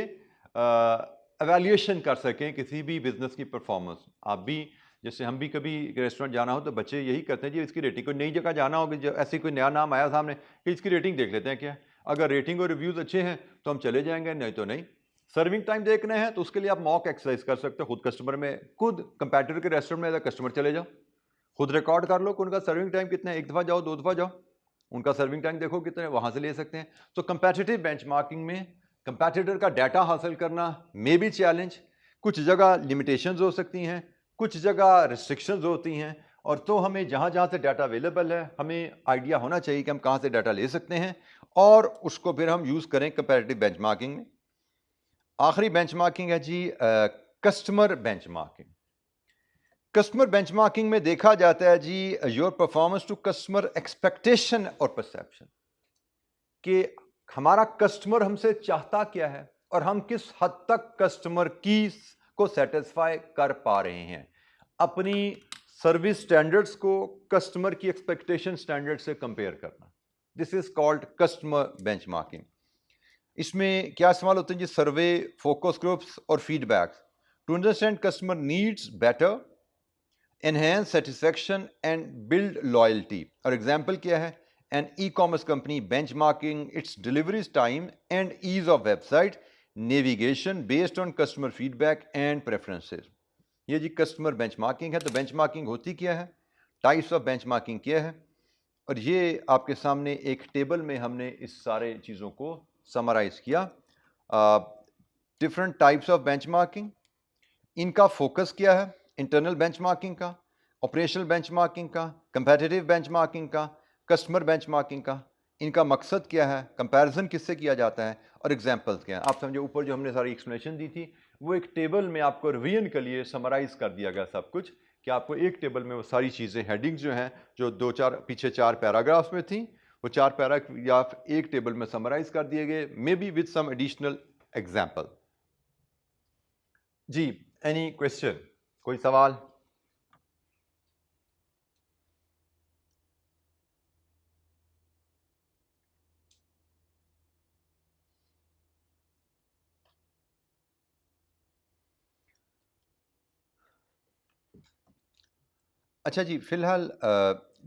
एवेल्यूएशन कर सकें किसी भी बिजनेस की परफॉर्मेंस. आप भी जैसे हम भी कभी रेस्टोरेंट जाना हो तो बच्चे यही करते हैं जी इसकी रेटिंग, कोई नई जगह जाना होगा जो ऐसे कोई नया नाम आया सामने कि इसकी रेटिंग देख लेते हैं क्या, अगर रेटिंग और रिव्यूज़ अच्छे हैं तो हम चले जाएंगे, नहीं तो नहीं. सर्विंग टाइम देखना है तो उसके लिए आप मॉक एक्सरसाइज कर सकते हो. खुद कस्टमर में खुद कंपैटिटर के रेस्टोरेंट में एज कस्टमर चले जाओ, खुद रिकॉर्ड कर लो कि उनका सर्विंग टाइम कितना है, एक दफ़ा जाओ, दो दफ़ा जाओ, उनका सर्विंग टाइम देखो कितना है, वहाँ से ले सकते हैं. तो कंपैटिटिव बेंचमार्किंग में कंपैटिटर का डाटा हासिल करना मे बी चैलेंज. कुछ जगह लिमिटेशंस हो सकती हैं, कुछ जगह रिस्ट्रिक्शंस होती हैं, और तो हमें जहाँ जहाँ से डाटा अवेलेबल है हमें आइडिया होना चाहिए कि हम कहाँ से डाटा ले सकते हैं और उसको फिर हम यूज़ करें कंपैटिटिव बेंचमार्किंग में. आखिरी बेंचमार्किंग है जी कस्टमर बेंचमार्किंग. कस्टमर बेंचमार्किंग में देखा जाता है जी your performance to customer expectation और परसेप्शन, कि हमारा कस्टमर हमसे चाहता क्या है और हम किस हद तक कस्टमर की को सेटिस्फाई कर पा रहे हैं. अपनी सर्विस स्टैंडर्ड्स को कस्टमर की एक्सपेक्टेशन स्टैंडर्ड से कंपेयर करना, this is called customer benchmarking. इसमें क्या सवाल होते हैं जी? सर्वे, फोकस ग्रुप्स और feedbacks to understand customer needs better, enhance satisfaction and build loyalty. और एग्जांपल क्या है? An e commerce company benchmarking its deliveries time and ease of website navigation based on customer feedback and preferences. ये जी customer benchmarking है. तो benchmarking होती क्या है, टाइप्स ऑफ बेंचमार्किंग क्या है, और ये आपके सामने एक टेबल में हमने इस सारे चीज़ों को समराइज किया. डिफरेंट टाइप्स ऑफ बेंचमार्किंग, इनका फोकस क्या है, इंटरनल बेंचमार्किंग का, ऑपरेशनल बेंचमार्किंग का, कंपैटिटिव बेंचमार्किंग का, कस्टमर बेंचमार्किंग का, इनका मकसद क्या है, कंपैरिजन किससे किया जाता है, और एग्जांपल्स क्या हैं. आप समझो ऊपर जो हमने सारी एक्सप्लेनेशन दी थी वो एक टेबल में आपको रिवीजन के लिए समराइज कर दिया गया सब कुछ, कि आपको एक टेबल में वो सारी चीज़ें हेडिंग्स जो हैं जो दो चार पीछे 4 पैराग्राफ्स में थी वो 4 पैराग्राफ एक टेबल में समराइज कर दिए गए, may be with some additional example. जी, एनी क्वेश्चन, कोई सवाल? अच्छा जी, फ़िलहाल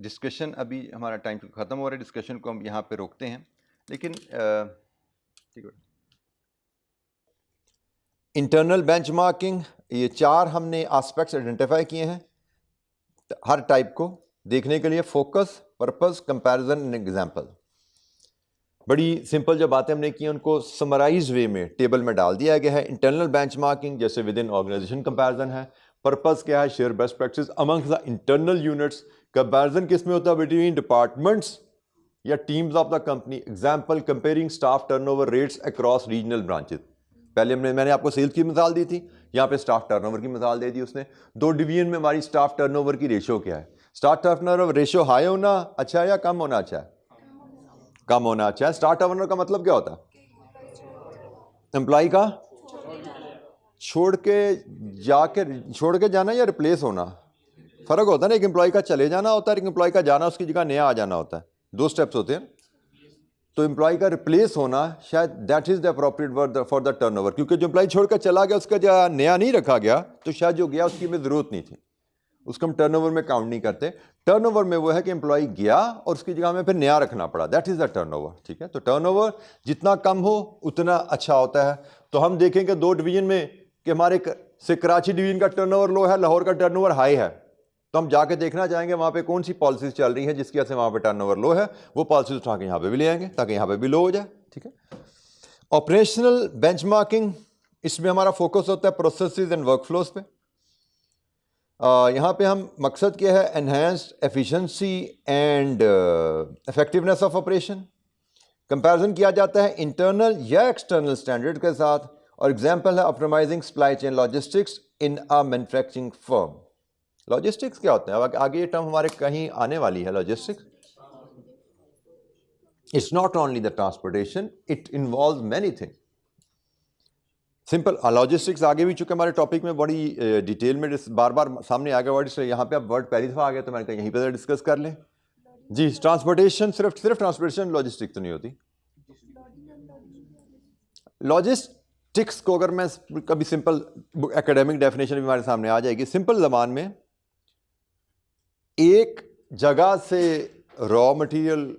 डिस्कशन अभी हमारा टाइम ख़त्म हो रहा है, डिस्कशन को हम यहाँ पे रोकते हैं. लेकिन ठीक है, इंटरनल बेंचमार्किंग, ये 4 हमने एस्पेक्ट्स आइडेंटिफाई किए हैं हर टाइप को देखने के लिए। Focus, purpose, comparison and example. बड़ी सिंपल जो बातें हमने की उनको समराइज वे में टेबल में डाल दिया गया है। इंटरनल बेंचमार्किंग जैसे विद इन ऑर्गेनाइजेशन कंपैरिजन है। पर्पस क्या है? Share best practice amongst the internal units. Comparison किस में होता है? बिटवीन डिपार्टमेंट्स या teams of the company. Example, comparing staff turnover rates across regional branches. पहले मैंने आपको सेल्स की मिसाल दी थी, यहाँ पे स्टाफ टर्नओवर की मिसाल दे दी उसने। 2 डिवीजन में हमारी स्टाफ टर्नओवर की रेशियो क्या है? स्टाफ टर्नओवर रेशियो हाई होना अच्छा है या कम होना अच्छा है? कम होना अच्छा है। स्टाफ टर्नओवर का मतलब क्या होता है? एम्प्लॉय का छोड़ के जाना या रिप्लेस होना। फर्क होता है ना, एक एम्प्लॉय का चले जाना होता है, एक एम्प्लॉय का जाना, उसकी जगह नया आ जाना होता है। 2 स्टेप्स होते हैं। तो एम्प्लॉय का रिप्लेस होना शायद that is the appropriate word for the turnover, क्योंकि जो एम्प्लॉय छोड़कर चला गया उसका जो नया नहीं रखा गया, तो शायद जो गया उसकी हमें जरूरत नहीं थी, उसको हम टर्नओवर में काउंट नहीं करते। टर्नओवर में वो है कि एम्प्लॉय गया और उसकी जगह में फिर नया रखना पड़ा, दैट इज द टर्नओवर। ठीक है, तो टर्नओवर जितना कम हो उतना अच्छा होता है। तो हम देखेंगे 2 डिवीजन में कि हमारे से कराची डिवीजन का टर्नओवर लो है, लाहौर का टर्नओवर हाई है, तो हम जाके देखना चाहेंगे वहाँ पे कौन सी पॉलिसीज चल रही है जिसकी वजह से वहाँ पे टर्नओवर लो है, वो पॉलिसीज उठा के यहाँ पे भी ले आएंगे ताकि यहाँ पे भी लो हो जाए। ठीक है, ऑपरेशनल बेंचमार्किंग, इसमें हमारा फोकस होता है प्रोसेसेस एंड वर्कफ्लोज पे। यहाँ पे हम मकसद क्या है? Enhanced efficiency and effectiveness of operation. Comparison किया जाता है इंटरनल या एक्सटर्नल स्टैंडर्ड के साथ, और एग्जांपल है optimizing supply chain logistics in a manufacturing firm. Logistics क्या होते हैं? आगे ये टर्म हमारे कहीं आने वाली है। Logistics, it's not only the transportation, it involves many things. Simple logistics आगे भी चुके हमारे टॉपिक में बड़ी डिटेल में बार बार सामने आ गया वर्ड, इसलिए यहाँ पे अब वर्ड पहली दफा आ गया तो मैंने कहा यहीं पे डिस्कस कर लें। जी, ट्रांसपोर्टेशन सिर्फ ट्रांसपोर्टेशन लॉजिस्टिक्स तो नहीं होती। लॉजिस्टिक्स को अगर मैं कभी सिंपल एकेडमिक डेफिनेशन भी हमारे सामने आ जाएगी, सिंपल जबान में एक जगह से रॉ मटेरियल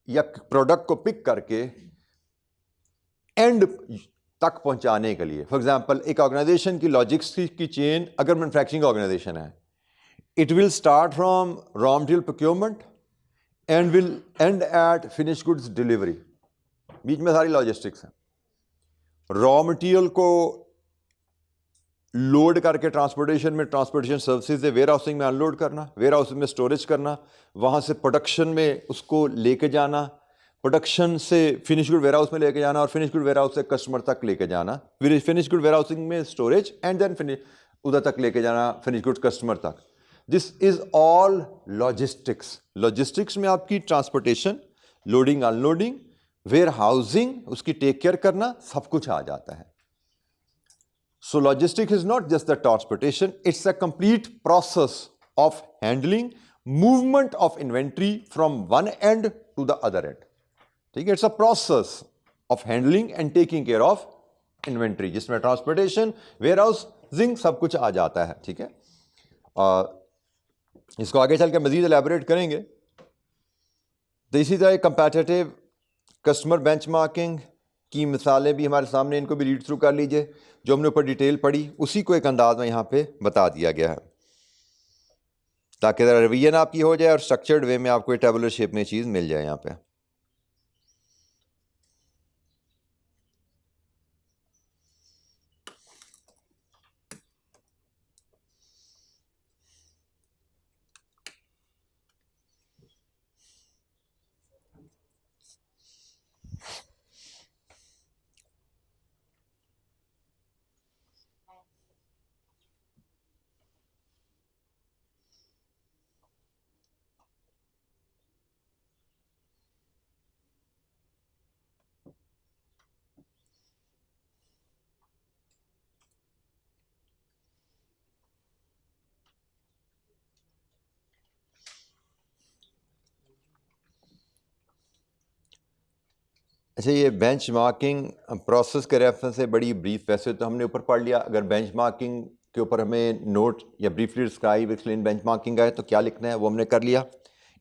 या प्रोडक्ट को पिक करके एंड तक पहुंचाने के लिए। फॉर एग्जांपल, एक ऑर्गेनाइजेशन की लॉजिस्टिक्स की चेन अगर मैन्युफैक्चरिंग ऑर्गेनाइजेशन है, it will start from raw material procurement and will end at finish goods delivery. बीच में सारी लॉजिस्टिक्स है। रॉ मटेरियल को लोड करके ट्रांसपोर्टेशन में, ट्रांसपोर्टेशन सर्विसेज से वेयर हाउसिंग में अनलोड करना, वेयर हाउसिंग में स्टोरेज करना, वहाँ से प्रोडक्शन में उसको लेके जाना, प्रोडक्शन से फिनिश गुड वेयर हाउस में लेके जाना, और फिनिश गुड वेयर हाउस से कस्टमर तक लेके जाना, फिनिश गुड वेयर हाउसिंग में स्टोरेज एंड देन उधर तक लेके जाना, फिनिश गुड कस्टमर तक। This is all logistics. Logistics में आपकी transportation, loading unloading, warehousing, उसकी टेक केयर करना, सब कुछ आ जाता है। So logistics is not just the transportation, it's a complete process of handling movement of inventory from one end to the other end. ठीक है, it's a process of handling and taking care of inventory, जिसमें transportation, warehousing सब कुछ आ जाता है। ठीक है, इसको आगे चल के मजीद एलैबोरेट करेंगे। तो इसी तरह कंपैटिटिव कस्टमर बेंचमार्किंग की मिसालें भी हमारे सामने, इनको भी रीड थ्रू कर लीजिए। जो हमने ऊपर डिटेल पढ़ी उसी को एक अंदाज में यहाँ पे बता दिया गया है, ताकि रिवीजन आपकी हो जाए और स्ट्रक्चर्ड वे में आपको टेबुलर शेप में चीज़ मिल जाए यहाँ पे। अच्छा, ये बेंचमार्किंग प्रोसेस के रेफरेंस से बड़ी ब्रीफ, वैसे तो हमने ऊपर पढ़ लिया। अगर बेंचमार्किंग के ऊपर हमें नोट या ब्रीफली डिस्क्राइब एक्सप्लेन बेंचमार्किंग है तो क्या लिखना है वो हमने कर लिया।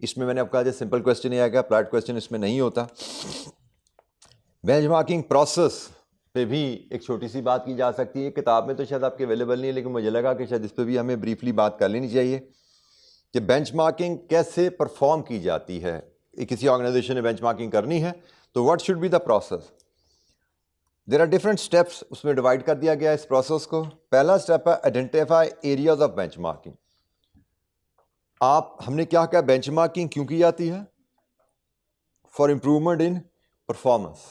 इसमें मैंने आपको कहा जो सिंपल क्वेश्चन ही आएगा, अप्लाइड क्वेश्चन इसमें नहीं होता। बेंचमार्किंग प्रोसेस पे भी एक छोटी सी बात की जा सकती है। किताब में तो शायद आपके अवेलेबल नहीं है, लेकिन मुझे लगा कि शायद इस पर भी हमें ब्रीफली बात कर लेनी चाहिए कि बेंचमार्किंग कैसे परफॉर्म की जाती है। किसी ऑर्गेनाइजेशन ने बेंचमार्किंग करनी है तो what should be the process. There are different steps, उसमें डिवाइड कर दिया गया है इस प्रोसेस को। पहला स्टेप है आइडेंटिफाई एरियाज ऑफ बेंचमार्किंग। हमने क्या कहा, बेंचमार्किंग क्यों की जाती है? फॉर इंप्रूवमेंट इन परफॉर्मेंस,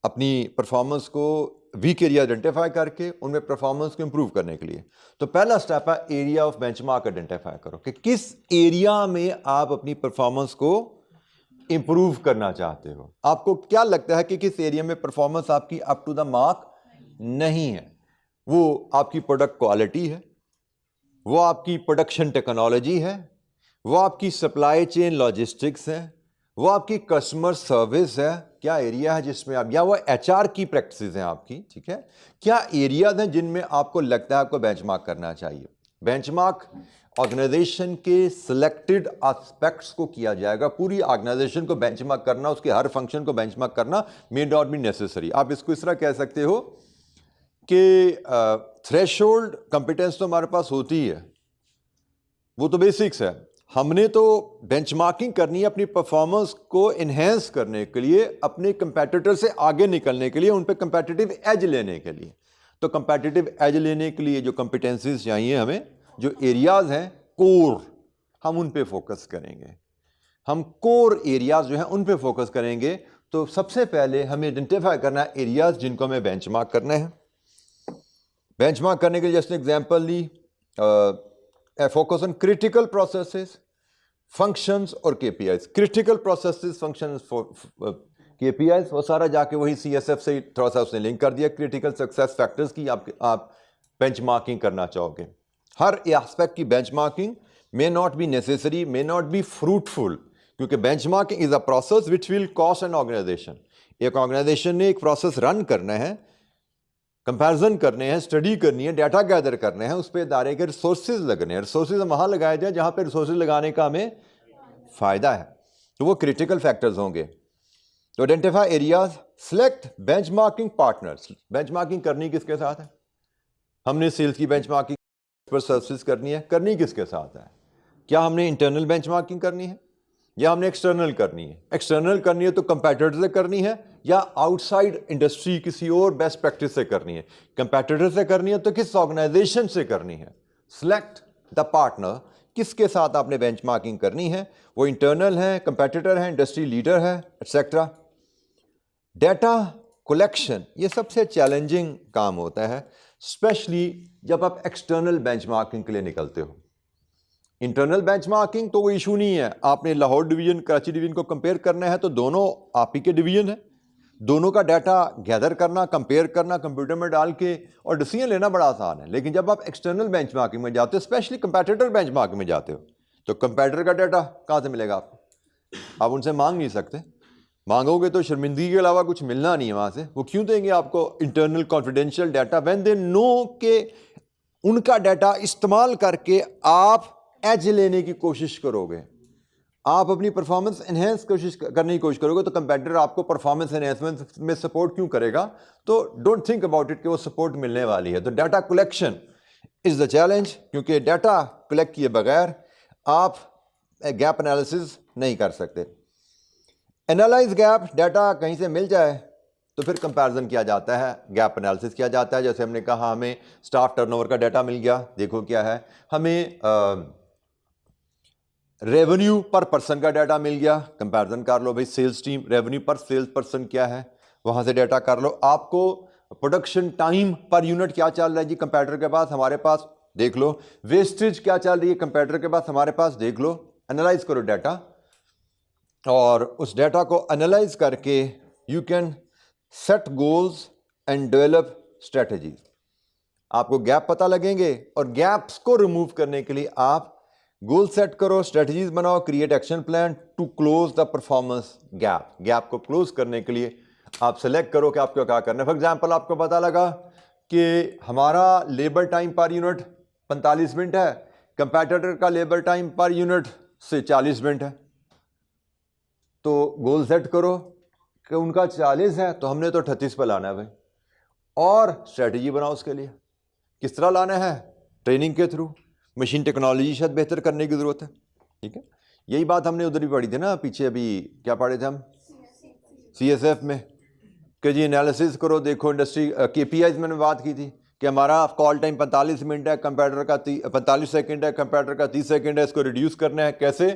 अपनी परफॉर्मेंस को वीक एरिया आइडेंटिफाई करके उनमें परफॉर्मेंस को इंप्रूव करने के लिए। तो पहला स्टेप है एरिया ऑफ बेंचमार्क आइडेंटिफाई करो कि किस एरिया में आप अपनी परफॉर्मेंस को इंप्रूव करना चाहते हो। आपको क्या लगता है कि किस एरिया में परफॉर्मेंस आपकी अप टू द मार्क नहीं है? वो आपकी प्रोडक्ट क्वालिटी है, वो आपकी प्रोडक्शन टेक्नोलॉजी है, वो आपकी सप्लाई चेन लॉजिस्टिक्स है, वो आपकी कस्टमर सर्विस है। क्या एरिया है जिसमें आप, या वो एचआर की प्रैक्टिसेस हैं आपकी, ठीक है? क्या एरियाज हैं जिनमें आपको लगता है आपको बेंचमार्क करना चाहिए? बेंचमार्क ऑर्गेनाइजेशन के सिलेक्टेड एस्पेक्ट्स को किया जाएगा। पूरी ऑर्गेनाइजेशन को बेंचमार्क करना, उसके हर फंक्शन को बेंचमार्क करना मे नॉट बी नेसेसरी। आप इसको इस तरह कह सकते हो कि थ्रेशोल्ड कंपिटेंस तो हमारे पास होती है, वो तो बेसिक्स है। हमने तो बेंचमार्किंग करनी है अपनी परफॉर्मेंस को इन्हेंस करने के लिए, अपने कंपैटिटर से आगे निकलने के लिए, उन पे कंपैटिटिव एज लेने के लिए। तो कंपैटिटिव एज लेने के लिए जो कंपिटेंसीज चाहिए हमें, जो एरियाज हैं कोर, हम उन पे फोकस करेंगे। हम कोर एरियाज जो हैं उन पे फोकस करेंगे। तो सबसे पहले हमें आइडेंटिफाई करना है एरियाज जिनको हमें बेंचमार्क करना है। बेंचमार्क करने के लिए जैसे एग्जांपल ली, focus on critical processes, functions और KPIs. Critical processes, functions, KPIs, वो सारा जाके वही सीएसएफ से थोड़ा सा उसने लिंक कर दिया। क्रिटिकल सक्सेस फैक्टर्स की आप बेंचमार्किंग करना चाहोगे। हर एस्पेक्ट की benchmarking may not be necessary, may not be fruitful, क्योंकि benchmarking is a process which will cost an organization. एक ऑर्गेनाइजेशन ने एक प्रोसेस रन करना है, कंपैरिजन करने हैं, स्टडी करनी है, डाटा गैदर करने हैं, उस पर इदारे के रिसोर्सेज लगने हैं। रिसोर्सेज वहाँ लगाए जाए जहाँ पे रिसोर्सेज लगाने का हमें फ़ायदा है, तो वो क्रिटिकल फैक्टर्स होंगे। तो identify areas, select benchmarking partners. Benchmarking करनी किसके साथ है? हमने सेल्स की बेंचमार्किंग पर सर्विसेज करनी किसके साथ है? क्या हमने इंटरनल बेंचमार्किंग करनी है या हमने एक्सटर्नल करनी है? एक्सटर्नल करनी है तो कंपैटिटर से करनी है या आउटसाइड इंडस्ट्री किसी और बेस्ट प्रैक्टिस से करनी है? कंपैटिटर से करनी है तो किस ऑर्गेनाइजेशन से करनी है? सिलेक्ट द पार्टनर, किसके साथ आपने बेंचमार्किंग करनी है। वो इंटरनल है, कंपैटिटर है, इंडस्ट्री लीडर है, एटसेट्रा। डेटा कलेक्शन, ये सबसे चैलेंजिंग काम होता है, स्पेशली जब आप एक्सटर्नल बेंचमार्किंग के लिए निकलते हो। इंटरनल बेंचमार्किंग तो वो इशू नहीं है। आपने लाहौर डिवीजन कराची डिवीजन को कंपेयर करना है तो दोनों आप ही के डिवीजन है, दोनों का डाटा गैदर करना, कंपेयर करना कंप्यूटर में डाल के और डिसीजन लेना बड़ा आसान है। लेकिन जब आप एक्सटर्नल बेंचमार्किंग में जाते हो, स्पेशली कंपैटिटर बेंचमार्किंग में जाते हो, तो कंपैटिटर का डाटा कहाँ से मिलेगा आपको? आप उनसे मांग नहीं सकते, मांगोगे तो शर्मिंदगी के अलावा कुछ मिलना नहीं है वहाँ से। वो क्यों देंगे आपको internal confidential data when they know के उनका डाटा इस्तेमाल करके आप एज लेने की कोशिश करोगे, आप अपनी परफॉर्मेंस एनहेंस करने की कोशिश करोगे, तो कंपैटिटर आपको परफॉर्मेंस एनहेंसमेंट में सपोर्ट क्यों करेगा? तो डोंट थिंक अबाउट इट कि वो सपोर्ट मिलने वाली है। तो data collection is the challenge, क्योंकि डाटा कलेक्ट किए बगैर आप गैप एनालिसिस नहीं कर सकते। एनालाइज गैप, डाटा कहीं से मिल जाए तो फिर कंपैरिजन किया जाता है, गैप एनालिसिस किया जाता है। जैसे हमने कहा हमें स्टाफ टर्नओवर का डाटा मिल गया, देखो क्या है। हमें रेवेन्यू पर पर्सन का डाटा मिल गया, कंपैरिजन कर लो भाई, सेल्स टीम रेवेन्यू पर सेल्स पर्सन क्या है, वहां से डाटा कर लो। आपको प्रोडक्शन टाइम पर यूनिट क्या चल रहा है जी कंपैटिटर के पास, हमारे पास देख लो। वेस्टेज क्या चल रही है कंपैटिटर के पास, हमारे पास देख लो। एनालाइज करो डाटा, और उस डाटा को एनालाइज करके you can set goals and develop strategies. आपको गैप पता लगेंगे और गैप्स को रिमूव करने के लिए आप गोल सेट करो, स्ट्रेटजीज बनाओ, create action plan to close the performance gap. Gap को क्लोज करने के लिए आप सेलेक्ट करो कि आपको क्या करना है। फॉर एग्जांपल, आपको पता लगा कि हमारा labour time per unit 45 minute है, कंपैटिटर का लेबर टाइम पर यूनिट से 40 मिनट है। तो गोल सेट करो कि उनका 40 है तो हमने तो 38 पर लाना है भाई, और स्ट्रेटजी बनाओ उसके लिए। किस तरह लाना है? ट्रेनिंग के थ्रू, मशीन टेक्नोलॉजी शायद बेहतर करने की ज़रूरत है। ठीक है, यही बात हमने उधर भी पढ़ी थी ना पीछे, अभी क्या पढ़े थे हम CSF में, कि जी एनालिसिस करो, देखो इंडस्ट्री KPIs मैंने बात की थी कि हमारा कॉल टाइम 45 मिनट है, कंप्यूटर का 45 सेकंड है, कंप्यूटर का 30 सेकंड है, इसको रिड्यूस करना है कैसे?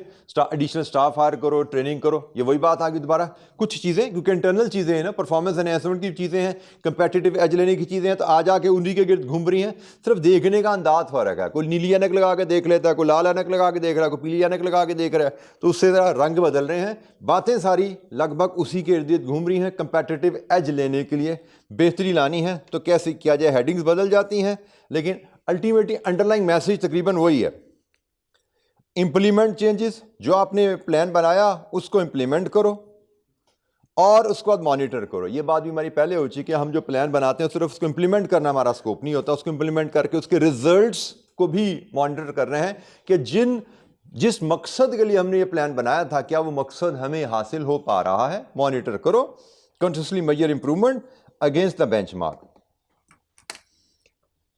एडिशनल स्टाफ हायर करो, ट्रेनिंग करो। ये वही बात आ गई दोबारा, कुछ चीज़ें क्योंकि इंटरनल चीज़ें हैं ना, परफॉर्मेंस एनहांसमेंट की चीज़ें हैं, कंपेटिटिव एज लेने की चीज़ें हैं, तो आज आके उन्हीं के गिर्द घूम रही हैं। सिर्फ देखने का अंदाज फ़र्क है, कोई नीली ऐनक लगा के देख लेता है, कोई लाल ऐनक लगा के देख रहा है, कोई पीली ऐनक लगा के देख रहा है, तो उससे ज़रा रंग बदल रहे हैं। बातें सारी लगभग उसी के इर्द गिर्द घूम रही हैं। कंपेटिटिव एज लेने के लिए बेहतरी लानी है तो कैसे किया जाए? हेडिंग्स बदल जाती हैं, लेकिन अल्टीमेटली अंडरलाइंग मैसेज तकरीबन वही है। इंप्लीमेंट चेंजेस, जो आपने प्लान बनाया उसको इंप्लीमेंट करो और उसके बाद मॉनिटर करो। ये बात भी हमारी पहले हो चुकी है कि हम जो प्लान बनाते हैं सिर्फ उसको इंप्लीमेंट करना हमारा स्कोप नहीं होता, उसको इंप्लीमेंट करके उसके रिजल्ट्स को भी मॉनिटर कर रहे हैं कि जिस मकसद के लिए हमने ये प्लान बनाया था क्या वो मकसद हमें हासिल हो पा रहा है। मॉनिटर करो, continuously measure improvement against the benchmark.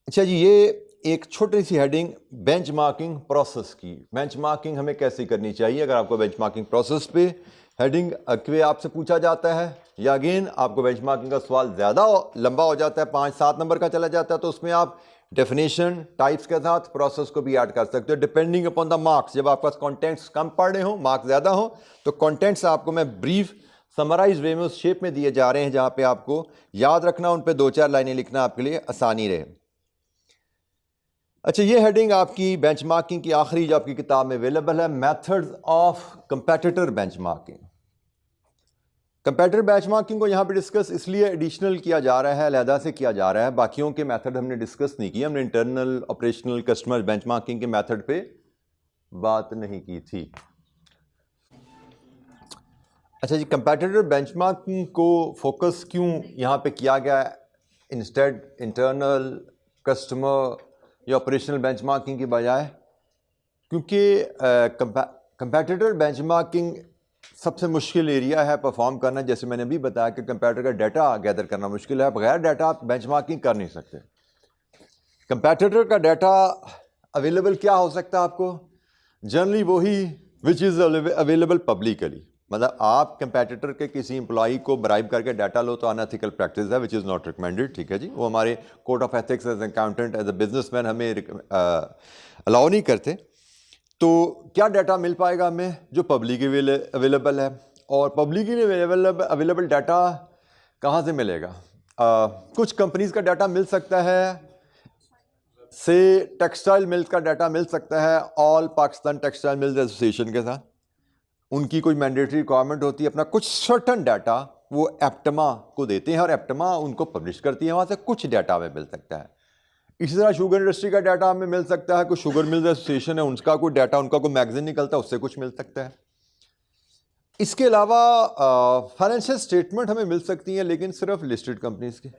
अच्छा जी, ये एक छोटी सी हेडिंग बेंचमार्किंग प्रोसेस की। बेंचमार्किंग हमें कैसे करनी चाहिए? अगर आपको बेंचमार्किंग प्रोसेस पे हेडिंग अक्वे आपसे पूछा जाता है, या अगेन आपको बेंचमार्किंग का सवाल ज़्यादा लंबा हो जाता है, 5-7 नंबर का चला जाता है, तो उसमें आप डेफिनेशन टाइप्स के साथ प्रोसेस को भी ऐड कर सकते हो डिपेंडिंग अपॉन द मार्क्स। जब आपके पास कॉन्टेंट्स कम पढ़े हों, मार्क्स ज़्यादा हो, तो कॉन्टेंट्स आपको मैं ब्रीफ समराइज वे में उस शेप में दिए जा रहे हैं जहाँ पे आपको याद रखना, उन पे 2-4 लाइनें लिखना आपके लिए आसानी रहे। अच्छा, ये हेडिंग आपकी बेंचमार्किंग की आखिरी जो आपकी किताब में अवेलेबल है, methods of competitor benchmarking. Competitor benchmarking को यहाँ पे डिस्कस इसलिए एडिशनल किया जा रहा है, अलहदा से किया जा रहा है, बाकियों के मेथड हमने डिस्कस नहीं किए। हमने इंटरनल ऑपरेशनल कस्टमर बेंचमार्किंग के मेथड पे बात नहीं की थी। अच्छा जी, कंपेटिटर बेंचमार्किंग को फोकस क्यों यहाँ पे किया गया है इंस्टेड इंटरनल कस्टमर या ऑपरेशनल बेंचमार्किंग की बजाय? क्योंकि कंपेटिटर बेंचमार्किंग सबसे मुश्किल एरिया है परफॉर्म करना। जैसे मैंने अभी बताया कि कंपेटिटर का डाटा गैदर करना मुश्किल है, बगैर डाटा आप बेंचमार्किंग कर नहीं सकते। कंपेटिटर का डाटा अवेलेबल क्या हो सकता है आपको? जनरली वही विच इज़ अवेलेबल पब्लिकली। मतलब आप कंपेटिटर के किसी एम्प्लॉई को ब्राइब करके डाटा लो तो अनएथिकल प्रैक्टिस है, विच इज़ नॉट रिकमेंडेड। ठीक है जी, वो हमारे code of ethics as accountant as a businessman हमें अलाउ नहीं करते। तो क्या डाटा मिल पाएगा हमें? जो पब्लिक अवेलेबल है। और पब्लिकली अवेलेबल डाटा कहाँ से मिलेगा? कुछ कंपनीज का डाटा मिल सकता है, से टेक्सटाइल मिल्स का डाटा मिल सकता है all Pakistan textile mills association के साथ। उनकी कोई मैंडेटरी रिक्वायरमेंट होती है, अपना कुछ सर्टन डाटा वो एप्टमा को देते हैं और एप्टमा उनको पब्लिश करती है, वहाँ से कुछ डाटा हमें मिल सकता है। इसी तरह शुगर इंडस्ट्री का डाटा हमें मिल सकता है, कोई शुगर मिल्स एसोसिएशन है उनका कोई डाटा, उनका कोई मैगजीन निकलता है, उससे कुछ मिल सकता है। इसके अलावा फाइनेंशियल स्टेटमेंट हमें मिल सकती हैं, लेकिन सिर्फ लिस्टेड कंपनीज की,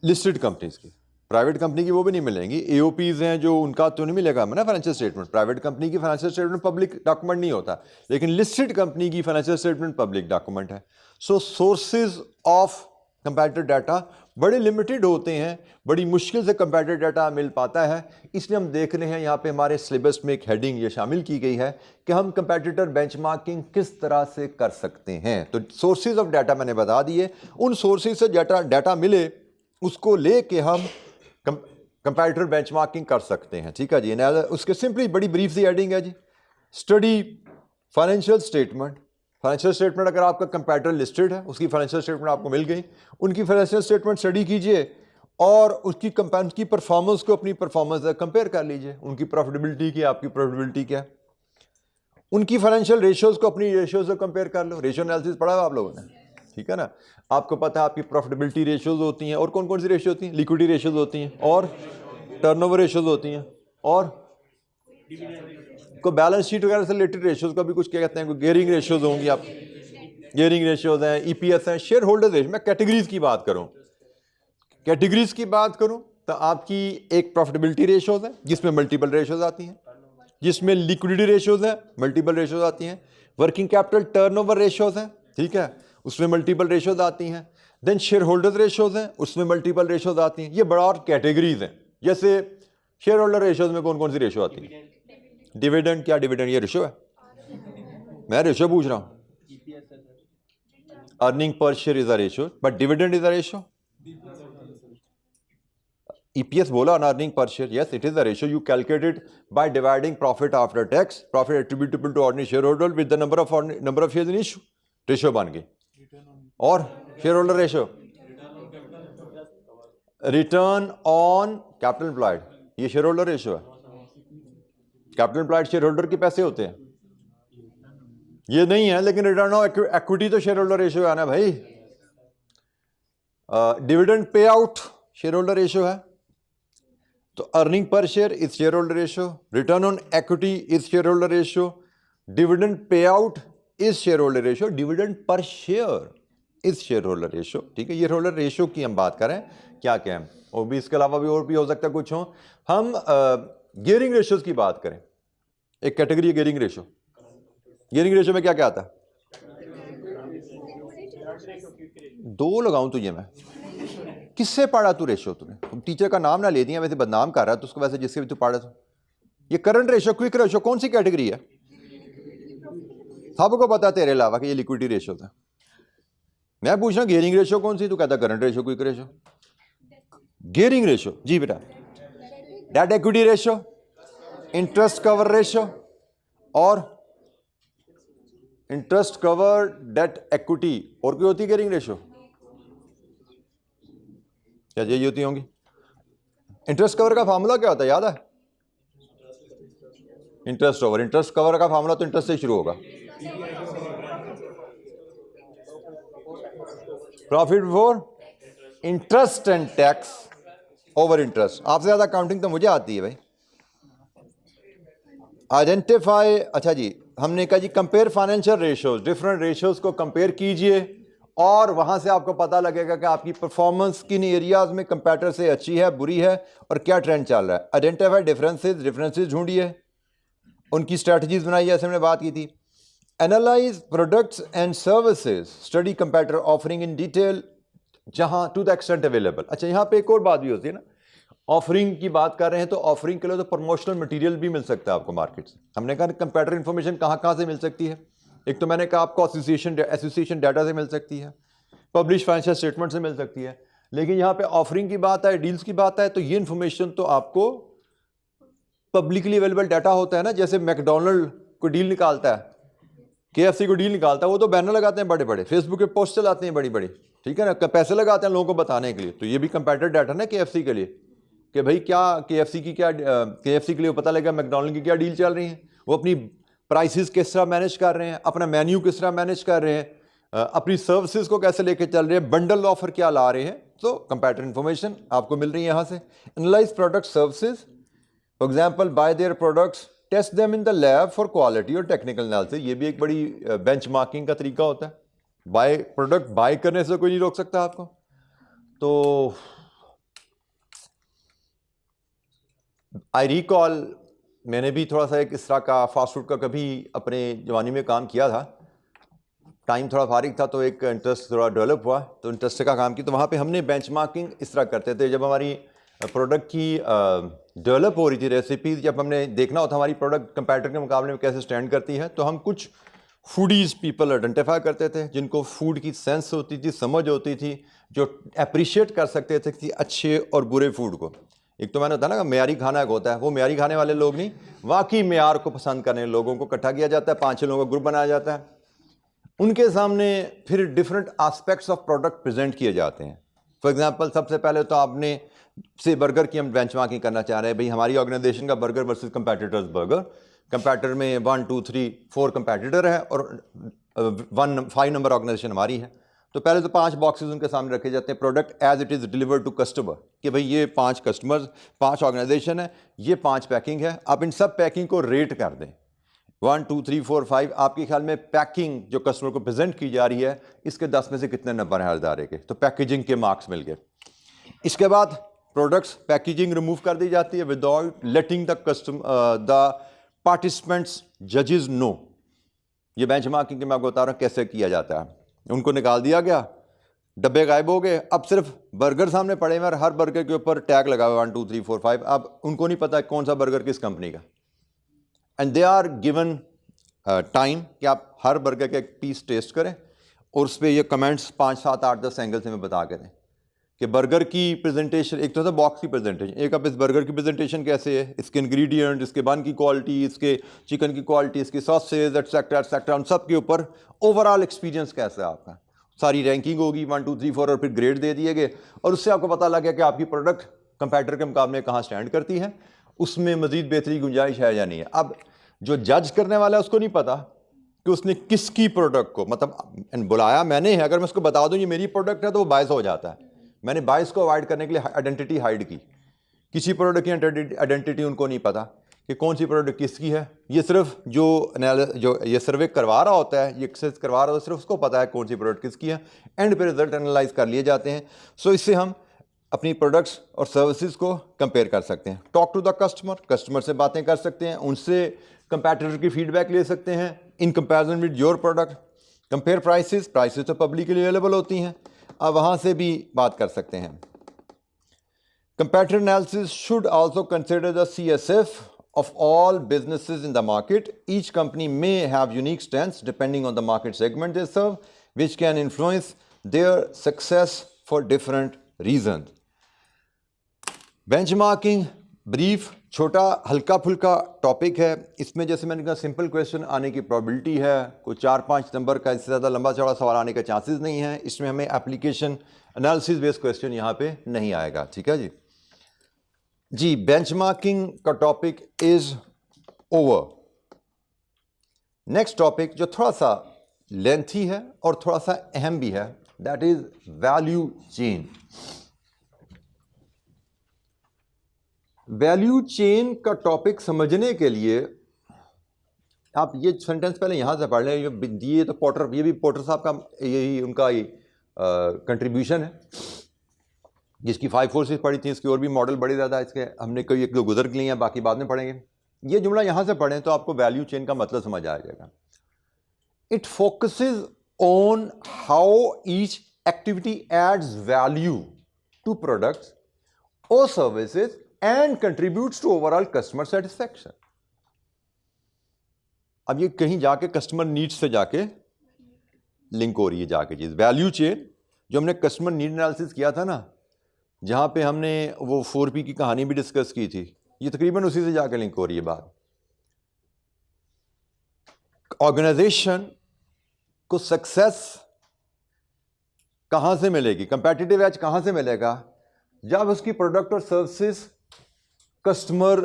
लिस्टेड कंपनीज की। प्राइवेट कंपनी की वो भी नहीं मिलेंगी। एओपीज हैं जो, उनका तो नहीं मिलेगा हमें ना फाइनेंशियल स्टेटमेंट। प्राइवेट कंपनी की फाइनेंशियल स्टेटमेंट पब्लिक डॉक्यूमेंट नहीं होता, लेकिन लिस्टेड कंपनी की फाइनेंशियल स्टेटमेंट पब्लिक डॉक्यूमेंट है। सो सोर्सेज ऑफ कंपेटिटिव डाटा बड़े लिमिटेड होते हैं, बड़ी मुश्किल से कंपेटिटिव डाटा मिल पाता है। इसलिए हम देख रहे हैं यहाँ पे हमारे सिलेबस में एक हेडिंग ये शामिल की गई है कि हम कंपेटिटर बेंचमार्किंग किस तरह से कर सकते हैं। तो सोर्सेज ऑफ डाटा मैंने बता दिए, उन सोर्सेज से डाटा मिले उसको लेके हम कंपेटिटर बेंचमार्किंग कर सकते हैं। ठीक है जी, उसके सिंपली बड़ी ब्रीफ सी हेडिंग है जी, study financial statement. Financial statement अगर आपका कंपेटिटर लिस्टेड है, उसकी फाइनेंशियल स्टेटमेंट आपको मिल गई, उनकी फाइनेंशियल स्टेटमेंट स्टडी कीजिए और उसकी परफॉर्मेंस को अपनी परफॉर्मेंस से कंपेयर कर लीजिए। उनकी प्रॉफिटेबिलिटी क्या, आपकी प्रॉफिटेबिलिटी क्या, उनकी फाइनेंशियल रेशियोज को अपनी रेशियो से कंपेयर कर लो। रेशियो एनालिसिस पढ़ा है आप लोगों ने, ठीक है ना? आपको पता है आपकी प्रॉफिटेबिलिटी रेशियोज होती हैं, और कौन कौन सी रेशियो होती हैं? लिक्विडिटी रेशियोज होती हैं, और टर्नओवर रेशियोज होती हैं, और को बैलेंस शीट वगैरह से रिलेटेड रेशियोज का भी कुछ क्या कहते हैं, गियरिंग रेशियोज होंगी, आप गियरिंग रेशियोज हैं, ईपीएस हैं, शेयर होल्डर रेशियो। मैं कैटेगरीज की बात करूं, कैटेगरीज की बात करूं तो आपकी एक प्रॉफिटेबिलिटी रेशियोज है जिसमें मल्टीपल रेशियोज आती हैं, जिसमें लिक्विडिटी रेशियोज है, मल्टीपल रेशियोज आती हैं, वर्किंग कैपिटल टर्नओवर रेशियोज हैं, ठीक है, उसमें मल्टीपल रेशोज आती हैं। देन शेयर होल्डर्स रेशोज हैं, उसमें मल्टीपल रेशोज आती हैं। ये बड़ा और कैटेगरीज हैं। जैसे शेयर होल्डर रेशोज में कौन कौन सी रेशो आती है? डिविडेंड, क्या डिविडेंड ये रेशो है? मैं रेशो पूछ रहा हूँ। Earning per share is a ratio, but dividend is a ratio. EPS बोला ना, earning per share, yes it is a ratio. You calculate it by dividing profit after tax, profit attributable to ordinary shareholder with the number of shares in issue. Ratio बन गई। और share holder ratio, return on capital employed, ये share holder ratio है। Capital employed share holder के पैसे होते हैं, ये नहीं है, लेकिन रिटर्न ऑन इक्विटी तो शेयर होल्डर रेशो है ना भाई। Dividend pay out share holder ratio है, तो earning per share is share holder ratio, return on equity is share holder ratio, dividend pay out is share holder ratio, dividend per share is share holder ratio. ठीक है, ये holder ratio की हम बात करें, क्या क्या है, और भी इसके अलावा भी और भी हो सकता है कुछ हो। हम गियरिंग रेशोज की बात करें, एक कैटेगरी है गियरिंग रेशो। गियरिंग रेशो में क्या क्या आता है? दो लगाऊं तुझे मैं? किससे पढ़ा तू रेशो? तूने टीचर का नाम ना ले दिया, वैसे बदनाम कर रहा है तो उसको, वैसे जिससे भी तू पढ़ा था। ये करंट रेशो, क्विक रेशो कौन सी कैटेगरी है? सबको पता तेरे अलावा कि ये लिक्विडिटी रेशो था। मैं पूछ रहा हूँ गियरिंग रेशो कौन सी, तू कहता current ratio, quick ratio. Gearing ratio जी बेटा, debt equity ratio, interest cover ratio और इंटरेस्ट कवर डेट इक्विटी। और कोई होती है गियरिंग रेशो? क्या यही होती होंगी? इंटरेस्ट कवर का फार्मूला क्या होता है, याद है? इंटरेस्ट ओवर, इंटरेस्ट कवर का फार्मूला तो इंटरेस्ट से शुरू होगा। Profit before interest and tax over interest. आपसे ज्यादा काउंटिंग तो मुझे आती है भाई। आइडेंटिफाई, अच्छा जी, हमने कहा जी compare financial ratios, different ratios को कंपेयर कीजिए और वहां से आपको पता लगेगा कि आपकी परफॉर्मेंस किन एरियाज में कंपैरेटर से अच्छी है, बुरी है, और क्या ट्रेंड चल रहा है। आइडेंटिफाई डिफरेंसेस ढूंढिए, उनकी स्ट्रैटेजीज बनाइए, जैसे हमने बात की थी। Analyse products and services, study comparator offering in detail जहां टू द एक्सटेंट अवेलेबल। अच्छा, यहाँ पे एक और बात भी होती है ना, ऑफरिंग की बात कर रहे हैं तो ऑफरिंग के लिए तो प्रमोशनल मटेरियल भी मिल सकता है आपको मार्केट से। हमने कहा कंपैरेटर इंफॉर्मेशन कहाँ से मिल सकती है? एक तो मैंने कहा आपको एसोसिएशन डाटा से मिल सकती है, पब्लिश फाइनेंशियल स्टेटमेंट से मिल सकती है, लेकिन यहाँ पे ऑफरिंग की बात है, डील्स की बात है, तो ये इंफॉर्मेशन तो आपको पब्लिकली अवेलेबल डाटा होता है ना। जैसे मैकडोनल्ड को डील निकालता है, KFC को डील निकालता है, वो तो बैनर लगाते हैं बड़े बड़े, फेसबुक पे पोस्ट चलाते हैं बड़ी बड़ी, ठीक है ना, पैसे लगाते हैं लोगों को बताने के लिए। तो ये भी कंपैरेटर डाटा ना KFC के लिए, कि भाई क्या KFC के लिए पता लगा मैकडोनल्ड की क्या डील चल रही है, वो अपनी प्राइसेस किस तरह मैनेज कर रहे हैं, अपना मेन्यू किस तरह मैनेज कर रहे हैं, अपनी सर्विसेज को कैसे लेके चल रहे हैं, बंडल ऑफर क्या ला रहे हैं। तो कंपैरेटर इंफॉर्मेशन आपको मिल रही है यहाँ से। Analyse product services, for example buy their products, test them in the lab for quality और टेक्निकल एनालिसिस। ये भी एक बड़ी बेंचमार्किंग का तरीका होता है। बाय प्रोडक्ट बाय करने से कोई नहीं रोक सकता आपको। तो आई रिकॉल, मैंने भी थोड़ा सा एक इस तरह का फास्ट फूड का कभी अपने जवानी में काम किया था। टाइम थोड़ा फारिग था तो एक इंटरेस्ट थोड़ा डेवलप हुआ, तो इंटरेस्ट का काम की, तो वहाँ पे हमने बेंचमार्किंग इस तरह करते थे। जब हमारी प्रोडक्ट की डेवलप हो रही थी रेसिपीज, जब हमने देखना होता हमारी प्रोडक्ट कंपैरेटर के मुकाबले में कैसे स्टैंड करती है, तो हम कुछ फूडीज़ पीपल आइडेंटिफाई करते थे जिनको फूड की सेंस होती थी, समझ होती थी, जो अप्रिशिएट कर सकते थे कि अच्छे और बुरे फूड को। एक तो मैंने होता ना मेयारी खाना एक होता है, वो मेयारी खाने वाले लोग नहीं, वाकई मेयार को पसंद करने लोगों को इकट्ठा किया जाता है, 5-6 लोगों का ग्रुप बनाया जाता है, उनके सामने फिर different aspects of product present किए जाते हैं। फॉर एग्जांपल, सबसे पहले तो आपने से बर्गर की हम बेंचमार्किंग करना चाह रहे हैं, भाई हमारी ऑर्गेनाइजेशन का बर्गर वर्सेस कंपैटिटर्स बर्गर। कंपैटिटर में 1 2 3 4 कंपैटिटर है और 5 नंबर ऑर्गेनाइजेशन हमारी है। तो पहले तो 5 बॉक्सेस उनके सामने रखे जाते हैं, product as it is delivered to customer, कि भाई ये 5 कस्टमर्स, 5 ऑर्गेनाइजेशन है, ये 5 पैकिंग है, आप इन सब पैकिंग को रेट कर दें 1 2 3 4 5। आपके ख्याल में पैकिंग जो कस्टमर को प्रेजेंट की जा रही है, इसके 10 में से कितने नंबर हैं हर इदारे के? तो पैकेजिंग के मार्क्स मिल गए। इसके बाद प्रोडक्ट्स पैकेजिंग रिमूव कर दी जाती है विदाउट लेटिंग द पार्टिसिपेंट्स जजेस नो। ये बेंचमार्किंग के मैं आपको बता रहा हूँ कैसे किया जाता है। उनको निकाल दिया गया, डब्बे गायब हो गए, अब सिर्फ बर्गर सामने पड़े हैं और हर बर्गर के ऊपर टैग लगा हुआ 1 2 3 4 5। अब उनको नहीं पता कौन सा बर्गर किस कंपनी का, and they are given time कि आप हर बर्गर का एक पीस टेस्ट करें और उस पर ये कमेंट्स 5 7 8 10 एंगल से मैं बता के दें कि बर्गर की प्रेजेंटेशन, एक तो था बॉक्स की प्रेजेंटेशन, एक अब इस बर्गर की प्रेजेंटेशन कैसे है, इसके इंग्रेडिएंट, इसके बन की क्वालिटी, इसके चिकन की क्वालिटी, इसकी सॉसेज एटसेट्रा एटसेट्रा, उन सब के ऊपर ओवरऑल एक्सपीरियंस कैसा है आपका, सारी रैंकिंग होगी 1 2 3 4 और फिर ग्रेड दे दिए गए और उससे आपको पता लग गया कि आपकी प्रोडक्ट कंपैटिटर के मुकाबले कहाँ स्टैंड करती है, उसमें मजीद बेहतरी गुंजाइश है या नहीं है। अब जो जज करने वाला है उसको नहीं पता कि उसने किसकी प्रोडक्ट को, मतलब बुलाया मैंने है, अगर मैं उसको बता दूं ये मेरी प्रोडक्ट है तो वो बायस हो जाता है। मैंने बायस को अवॉइड करने के लिए आइडेंटिटी हाइड की, किसी प्रोडक्ट की आइडेंटिटी उनको नहीं पता कि कौन सी प्रोडक्ट किसकी है। ये सिर्फ जो ये सर्वे करवा रहा होता है, ये एक्सेस करवा रहा होता है, सिर्फ उसको पता है कौन सी प्रोडक्ट किसकी है, एंड पे रिजल्ट एनालाइज कर लिए जाते हैं। सो इससे हम अपनी प्रोडक्ट्स और सर्विसेज को कंपेयर कर सकते हैं। Talk to the customer, customer से बातें कर सकते हैं, उनसे कंपैटिटर की फीडबैक ले सकते हैं in comparison with your product. Compare prices, prices तो पब्लिकली अवेलेबल होती हैं, अब वहाँ से भी बात कर सकते हैं। Competitor analysis should also consider the CSF of all businesses in the market. Each company may have unique strengths depending on the market segment they serve, which can influence their success for different reasons. Benchmarking, brief, छोटा हल्का फुल्का topic है। इसमें जैसे मैंने कहा simple question आने की प्रोबेबिलिटी है, कोई 4-5 नंबर का, इससे ज़्यादा लंबा चौड़ा सवाल आने का चांसेस नहीं है। इसमें हमें एप्लीकेशन एनालिसिस बेस्ड क्वेश्चन यहाँ पे नहीं आएगा, ठीक है जी। बेंचमार्किंग का topic is over. Next topic जो थोड़ा सा लेंथी है और थोड़ा सा अहम भी है, that is value chain. Value chain का टॉपिक समझने के लिए आप ये सेंटेंस पहले यहां से पढ़ लें। ये तो पोर्टर, ये भी पोर्टर साहब का यही उनका कंट्रीब्यूशन है, जिसकी 5 फोर्सेस पढ़ी थी। इसकी और भी मॉडल बड़े ज़्यादा, इसके हमने कोई एक दो गुजर लिए हैं, बाकी बाद में पढ़ेंगे। ये जुमला यहां से पढ़ें तो आपको वैल्यू चेन का मतलब समझ आ जाएगा। It focuses on how each activity adds value to products और services and contributes to overall customer satisfaction. अब ये कहीं जाके कस्टमर नीड्स से जाके लिंक हो रही है जाके चीज। वैल्यू चेन जो हमने कस्टमर नीड एनालिसिस किया था ना, जहां पे हमने वो 4P की कहानी भी डिस्कस की थी, ये तकरीबन उसी से जाके लिंक हो रही है बात। ऑर्गेनाइजेशन को सक्सेस कहां से मिलेगी, कंपेटिटिव एज कहां से मिलेगा, जब उसकी प्रोडक्ट और services customer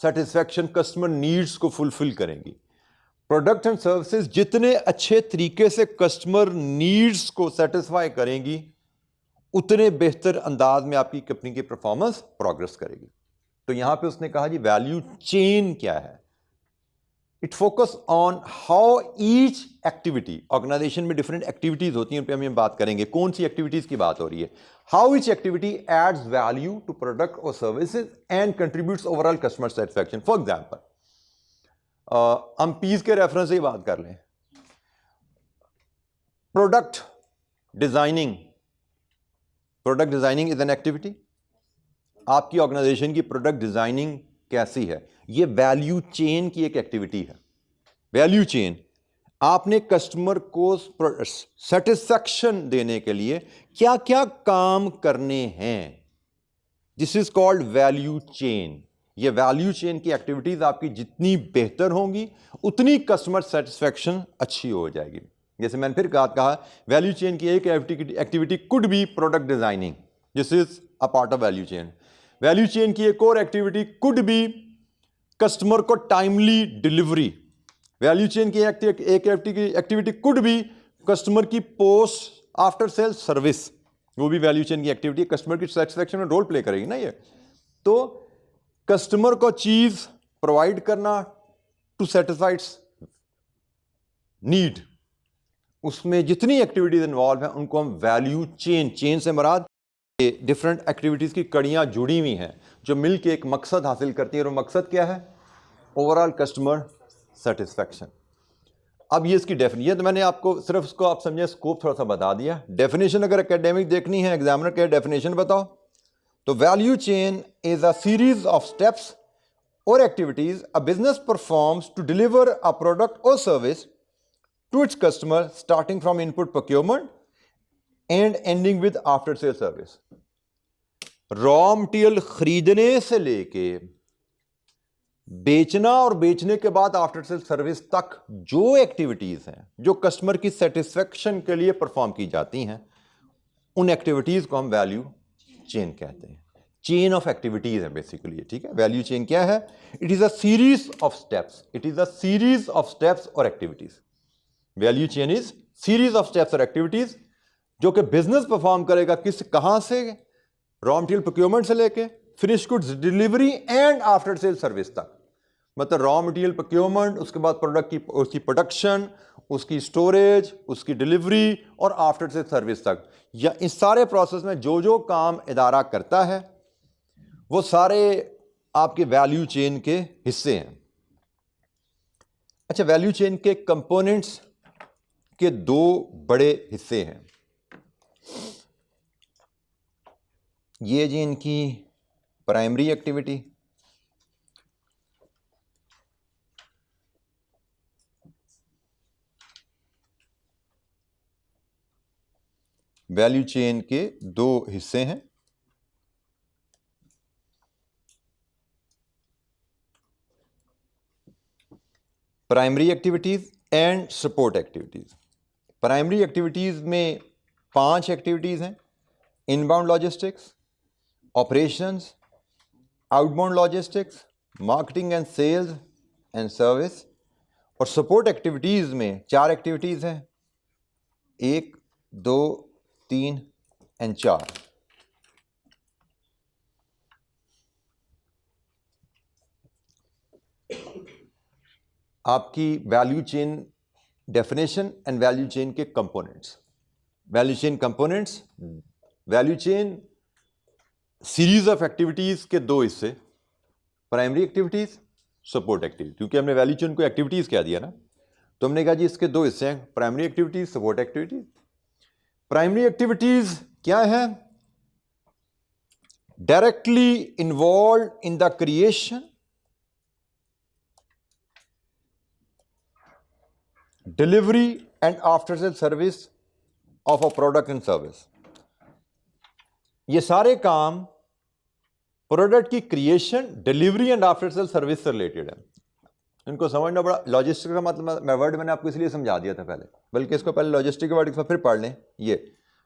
satisfaction, customer needs को फुलफिल करेंगी। प्रोडक्ट एंड सर्विसेज जितने अच्छे तरीके से कस्टमर नीड्स को सेटिस्फाई करेंगी, उतने बेहतर अंदाज में आपकी कंपनी की परफॉर्मेंस प्रोग्रेस करेगी। तो यहां पे उसने कहा जी वैल्यू चेन क्या है। It focus on how each activity, organization में डिफरेंट एक्टिविटीज होती हैं, उन पे हम बात करेंगे कौन सी एक्टिविटीज की बात हो रही है। How each activity adds value to product और services and contributes overall customer satisfaction. For example हम पीस के रेफरेंस से ही बात कर लें। Product designing, product designing is an activity. आपकी ऑर्गेनाइजेशन की प्रोडक्ट डिजाइनिंग कैसी है, ये वैल्यू चेन की एक एक्टिविटी है। वैल्यू चेन, आपने कस्टमर को सेटिस्फैक्शन देने के लिए क्या क्या काम करने हैं, this is called value chain. ये वैल्यू चेन की एक्टिविटीज आपकी जितनी बेहतर होंगी उतनी कस्टमर सेटिस्फैक्शन अच्छी हो जाएगी। जैसे मैंने फिर कहा वैल्यू चेन की एक activity could be product designing, this is a part of value chain. Value chain की एक और एक्टिविटी कुड बी कस्टमर को टाइमली डिलीवरी। वैल्यू चेन की एक एक्टिविटी कुड बी कस्टमर की पोस्ट आफ्टर सेल सर्विस, वो भी वैल्यू चेन की एक्टिविटी कस्टमर की सेटिस्फैक्शन में रोल प्ले करेगी ना ये। तो कस्टमर को चीज प्रोवाइड करना टू सेटिस्फाइड नीड, उसमें जितनी एक्टिविटीज इन्वॉल्व हैं उनको हम वैल्यू चेन, चेन से मुराद डिफरेंट एक्टिविटीज की कड़ियां जुड़ी हुई हैं जो मिलकर एक मकसद हासिल करती हैं, और वो मकसद क्या है, ओवरऑल कस्टमर सेटिस्फैक्शन। अब ये इसकी डेफिनेशन, तो मैंने आपको सिर्फ उसको आप समझे स्कोप थोड़ा सा बता दिया। डेफिनेशन अगर एकेडमिक देखनी है, एग्जामिनर के डेफिनेशन बताओ, तो value chain is a series of steps और activities a business performs to deliver a product और service to its customer starting from input procurement and ending with after sale service. Raw material खरीदने से लेके बेचना और बेचने के बाद आफ्टर सेल सर्विस तक जो एक्टिविटीज हैं जो कस्टमर की सेटिस्फेक्शन के लिए परफॉर्म की जाती हैं, उन एक्टिविटीज को हम वैल्यू चेन कहते हैं। चेन ऑफ एक्टिविटीज है बेसिकली, ठीक है। वैल्यू चेन क्या है? It is a series of steps, it is a series of steps और activities. Value chain is series of steps और एक्टिविटीज जो कि बिजनेस परफॉर्म करेगा, कहां से? रॉ मटेरियल प्रोक्योरमेंट से लेके finish goods delivery and after sale service तक। मतलब रॉ मटेरियल प्रोक्योरमेंट, उसके बाद प्रोडक्ट की उसकी प्रोडक्शन, उसकी स्टोरेज, उसकी डिलीवरी और आफ्टर सेल सर्विस तक। या इस सारे प्रोसेस में जो जो काम इदारा करता है वो सारे आपके वैल्यू चेन के हिस्से हैं। अच्छा, वैल्यू चेन के कंपोनेंट्स के दो बड़े हिस्से हैं। ये जी इनकी प्राइमरी एक्टिविटी, वैल्यू चेन के दो हिस्से हैं। Primary activities and support activities. Primary activities में 5 एक्टिविटीज हैं: inbound logistics, operations, outbound logistics, marketing and sales and service. और सपोर्ट एक्टिविटीज में 4 एक्टिविटीज हैं: 1, 2, 3 एंड 4। आपकी value chain definition and value chain के components. Value chain components, value chain series of activities के 2 हिस्से: primary activities, support activity. क्योंकि हमने value chain को एक्टिविटीज कह दिया ना, तो हमने कहा जी इसके 2 हिस्से हैं: primary activities, support activities. Primary activities क्या है? Directly involve in the creation, delivery and after sale service of a product and service. ये सारे काम प्रोडक्ट की creation, delivery and after sale service से रिलेटेड है। इनको समझना बड़ा, लॉजिस्टिक का मतलब मैं वर्ड मैंने आपको इसलिए समझा दिया था पहले, बल्कि इसको पहले लॉजिस्टिक के वर्ड फिर पढ़ लें। ये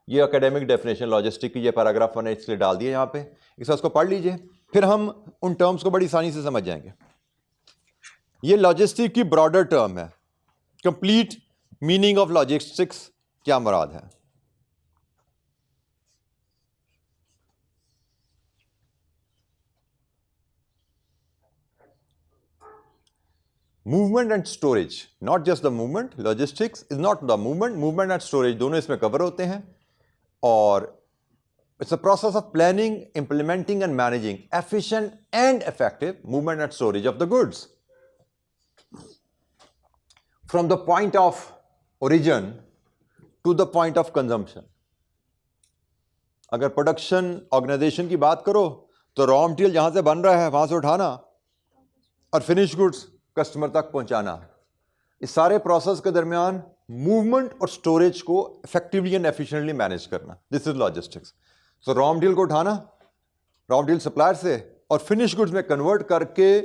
एकेडमिक डेफिनेशन लॉजिस्टिक की, ये पैराग्राफ मैंने इसलिए डाल दिया यहाँ पे, इसको पढ़ लीजिए, फिर हम उन टर्म्स को बड़ी आसानी से समझ जाएंगे। ये लॉजिस्टिक की ब्रॉडर टर्म है। कंप्लीट मीनिंग ऑफ लॉजिस्टिक्स क्या मुराद है? Movement and storage, not just the movement. Logistics is not the movement, movement and storage दोनों इसमें कवर होते हैं। और it's a process of planning, implementing and managing efficient and effective movement and storage of the goods from the point of origin to the point of consumption. अगर production organization की बात करो तो रॉ मटेरियल जहां से बन रहा है वहां से उठाना और फिनिश गुड्स कस्टमर तक पहुंचाना, इस सारे प्रोसेस के दरमियान मूवमेंट और स्टोरेज को इफेक्टिवली एंड एफिशिएंटली मैनेज करना, this is logistics. So raw material को उठाना रॉ मटेरियल सप्लायर से और फिनिश गुड्स में कन्वर्ट करके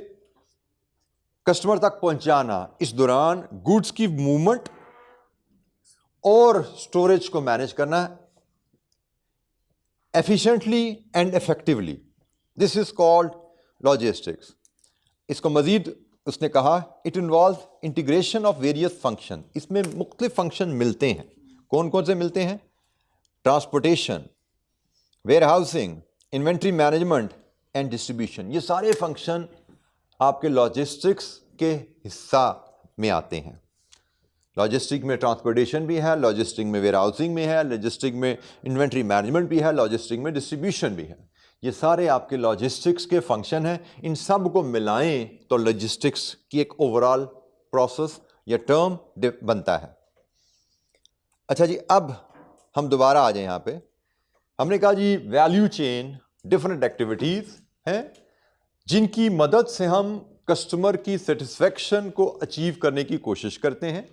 कस्टमर तक पहुंचाना, इस दौरान गुड्स की मूवमेंट और स्टोरेज को मैनेज करना efficiently and effectively, this is called logistics. इसको मजीद उसने कहा it involve integration of various function. इसमें मुख्तलिफ फंक्शन मिलते हैं। कौन कौन से मिलते हैं? Transportation, warehousing, inventory management and distribution. ये सारे फंक्शन आपके लॉजिस्टिक्स के हिस्सा में आते हैं। लॉजिस्टिक में ट्रांसपोर्टेशन भी है, लॉजिस्टिक में वेयर हाउसिंग में है, लॉजिस्टिक में इन्वेंट्री मैनेजमेंट भी है, लॉजिस्टिक में डिस्ट्रीब्यूशन भी है। ये सारे आपके लॉजिस्टिक्स के फंक्शन हैं। इन सब को मिलाएं तो लॉजिस्टिक्स की एक ओवरऑल प्रोसेस यह टर्म बनता है। अच्छा जी, अब हम दोबारा आ जाए यहाँ पे। हमने कहा जी वैल्यू चेन डिफरेंट एक्टिविटीज़ हैं जिनकी मदद से हम कस्टमर की सेटिस्फेक्शन को अचीव करने की कोशिश करते हैं।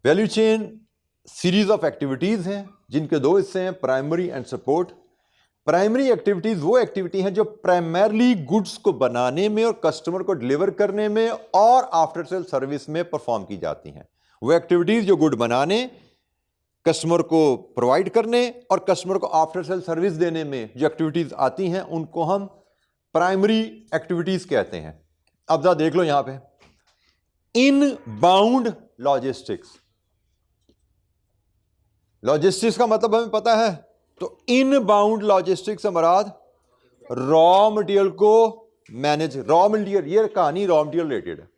Value chain series of activities हैं जिनके दो हिस्से हैं, primary and support. Primary activities वो एक्टिविटी हैं जो प्राइमरली गुड्स को बनाने में और कस्टमर को डिलीवर करने में और आफ्टर सेल सर्विस में परफॉर्म की जाती हैं। वो एक्टिविटीज़ जो गुड बनाने, कस्टमर को प्रोवाइड करने और कस्टमर को आफ्टर सेल सर्विस देने में जो एक्टिविटीज़ आती हैं उनको हम प्राइमरी एक्टिविटीज़ कहते हैं। अब जरा देख लो यहां पे, इनबाउंड लॉजिस्टिक्स। लॉजिस्टिक्स का मतलब हमें पता है, तो इनबाउंड लॉजिस्टिक्स से मुराद रॉ मटेरियल को मैनेज, रॉ मटेरियल, ये कहानी रॉ मटेरियल रिलेटेड है।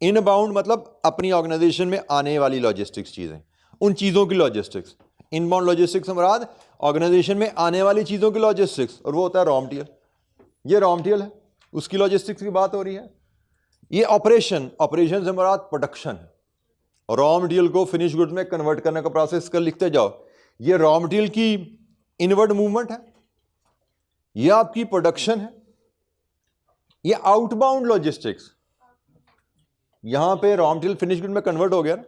इनबाउंड मतलब अपनी ऑर्गेनाइजेशन में आने वाली लॉजिस्टिक्स चीजें, उन चीजों की लॉजिस्टिक्स। इनबाउंड लॉजिस्टिक्स से मुराद ऑर्गेनाइजेशन में आने वाली चीजों की लॉजिस्टिक्स, और वो होता है रॉ मटेरियल। ये रॉ मटेरियल है, उसकी लॉजिस्टिक्स की बात हो रही है। ये ऑपरेशन, ऑपरेशन से मुराद प्रोडक्शन है, रॉ मटेरियल को फिनिश गुड्स में कन्वर्ट करने का प्रोसेस कर लिखते जाओ। ये रॉ मटेरियल की इनवर्ड मूवमेंट है, ये आपकी प्रोडक्शन है। ये आउटबाउंड लॉजिस्टिक्स, यहां पे रॉ मटेरियल फिनिश गुड में कन्वर्ट हो गया ना,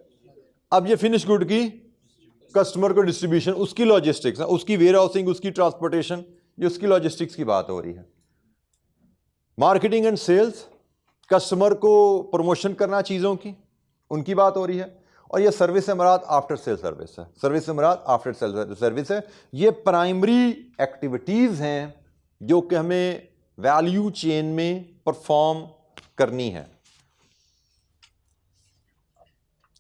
अब ये फिनिश गुड की कस्टमर को डिस्ट्रीब्यूशन, उसकी लॉजिस्टिक्स है, उसकी वेयर हाउसिंग, उसकी ट्रांसपोर्टेशन, ये उसकी लॉजिस्टिक्स की बात हो रही है। मार्केटिंग एंड सेल्स, कस्टमर को प्रमोशन करना चीज़ों की, उनकी बात हो रही है। और ये सर्विस से मुराद आफ्टर सेल सर्विस है, सर्विस से मुराद आफ्टर सेल सर्विस है। ये प्राइमरी एक्टिविटीज़ हैं जो कि हमें वैल्यू चेन में परफॉर्म करनी है।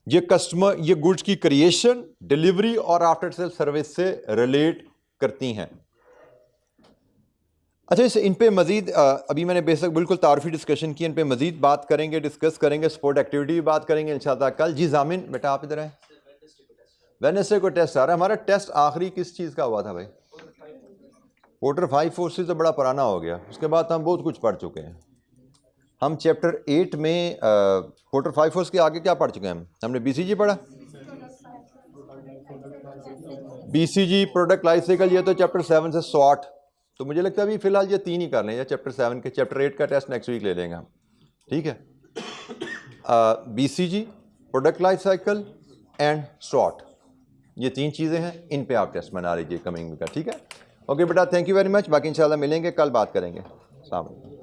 ये कस्टमर, ये गुड्स की क्रिएशन, डिलीवरी और आफ्टर सेल सर्विस से रिलेट करती हैं। अच्छा, इस इन पे मजीद अभी मैंने बेसिक बिल्कुल तारुफी डिस्कशन की, इन पे मजीद बात करेंगे, डिस्कस करेंगे, स्पोर्ट एक्टिविटी भी बात करेंगे इंशाल्लाह कल। जी जामिन बेटा आप इधर आए। वेडनेसडे को टेस्ट आ रहा है हमारा। टेस्ट आखिरी किस चीज़ का हुआ था भाई? क्वार्टर 5 फोर्सेस तो बड़ा पुराना हो गया, उसके बाद हम बहुत कुछ पढ़ चुके हैं। हम चैप्टर 8 में क्वार्टर 5 फोर्स के आगे क्या पढ़ चुके हैं? हमने BCG पढ़ा, BCG प्रोडक्ट लाइफ साइकिल, ये तो चैप्टर 7 से SWOT। तो मुझे लगता है अभी फिलहाल ये 3 ही कर लें, या चैप्टर 7 के, चैप्टर 8 का टेस्ट नेक्स्ट वीक ले लेंगे हम, ठीक है। BCG, product life cycle and SWOT, ये 3 चीज़ें हैं, इन पे आप टेस्ट बना लीजिए कमिंग वीक का, ठीक है। ओके बेटा, थैंक यू वेरी मच। बाकी इंशाल्लाह मिलेंगे कल, बात करेंगे। अस्सलाम वालेकुम।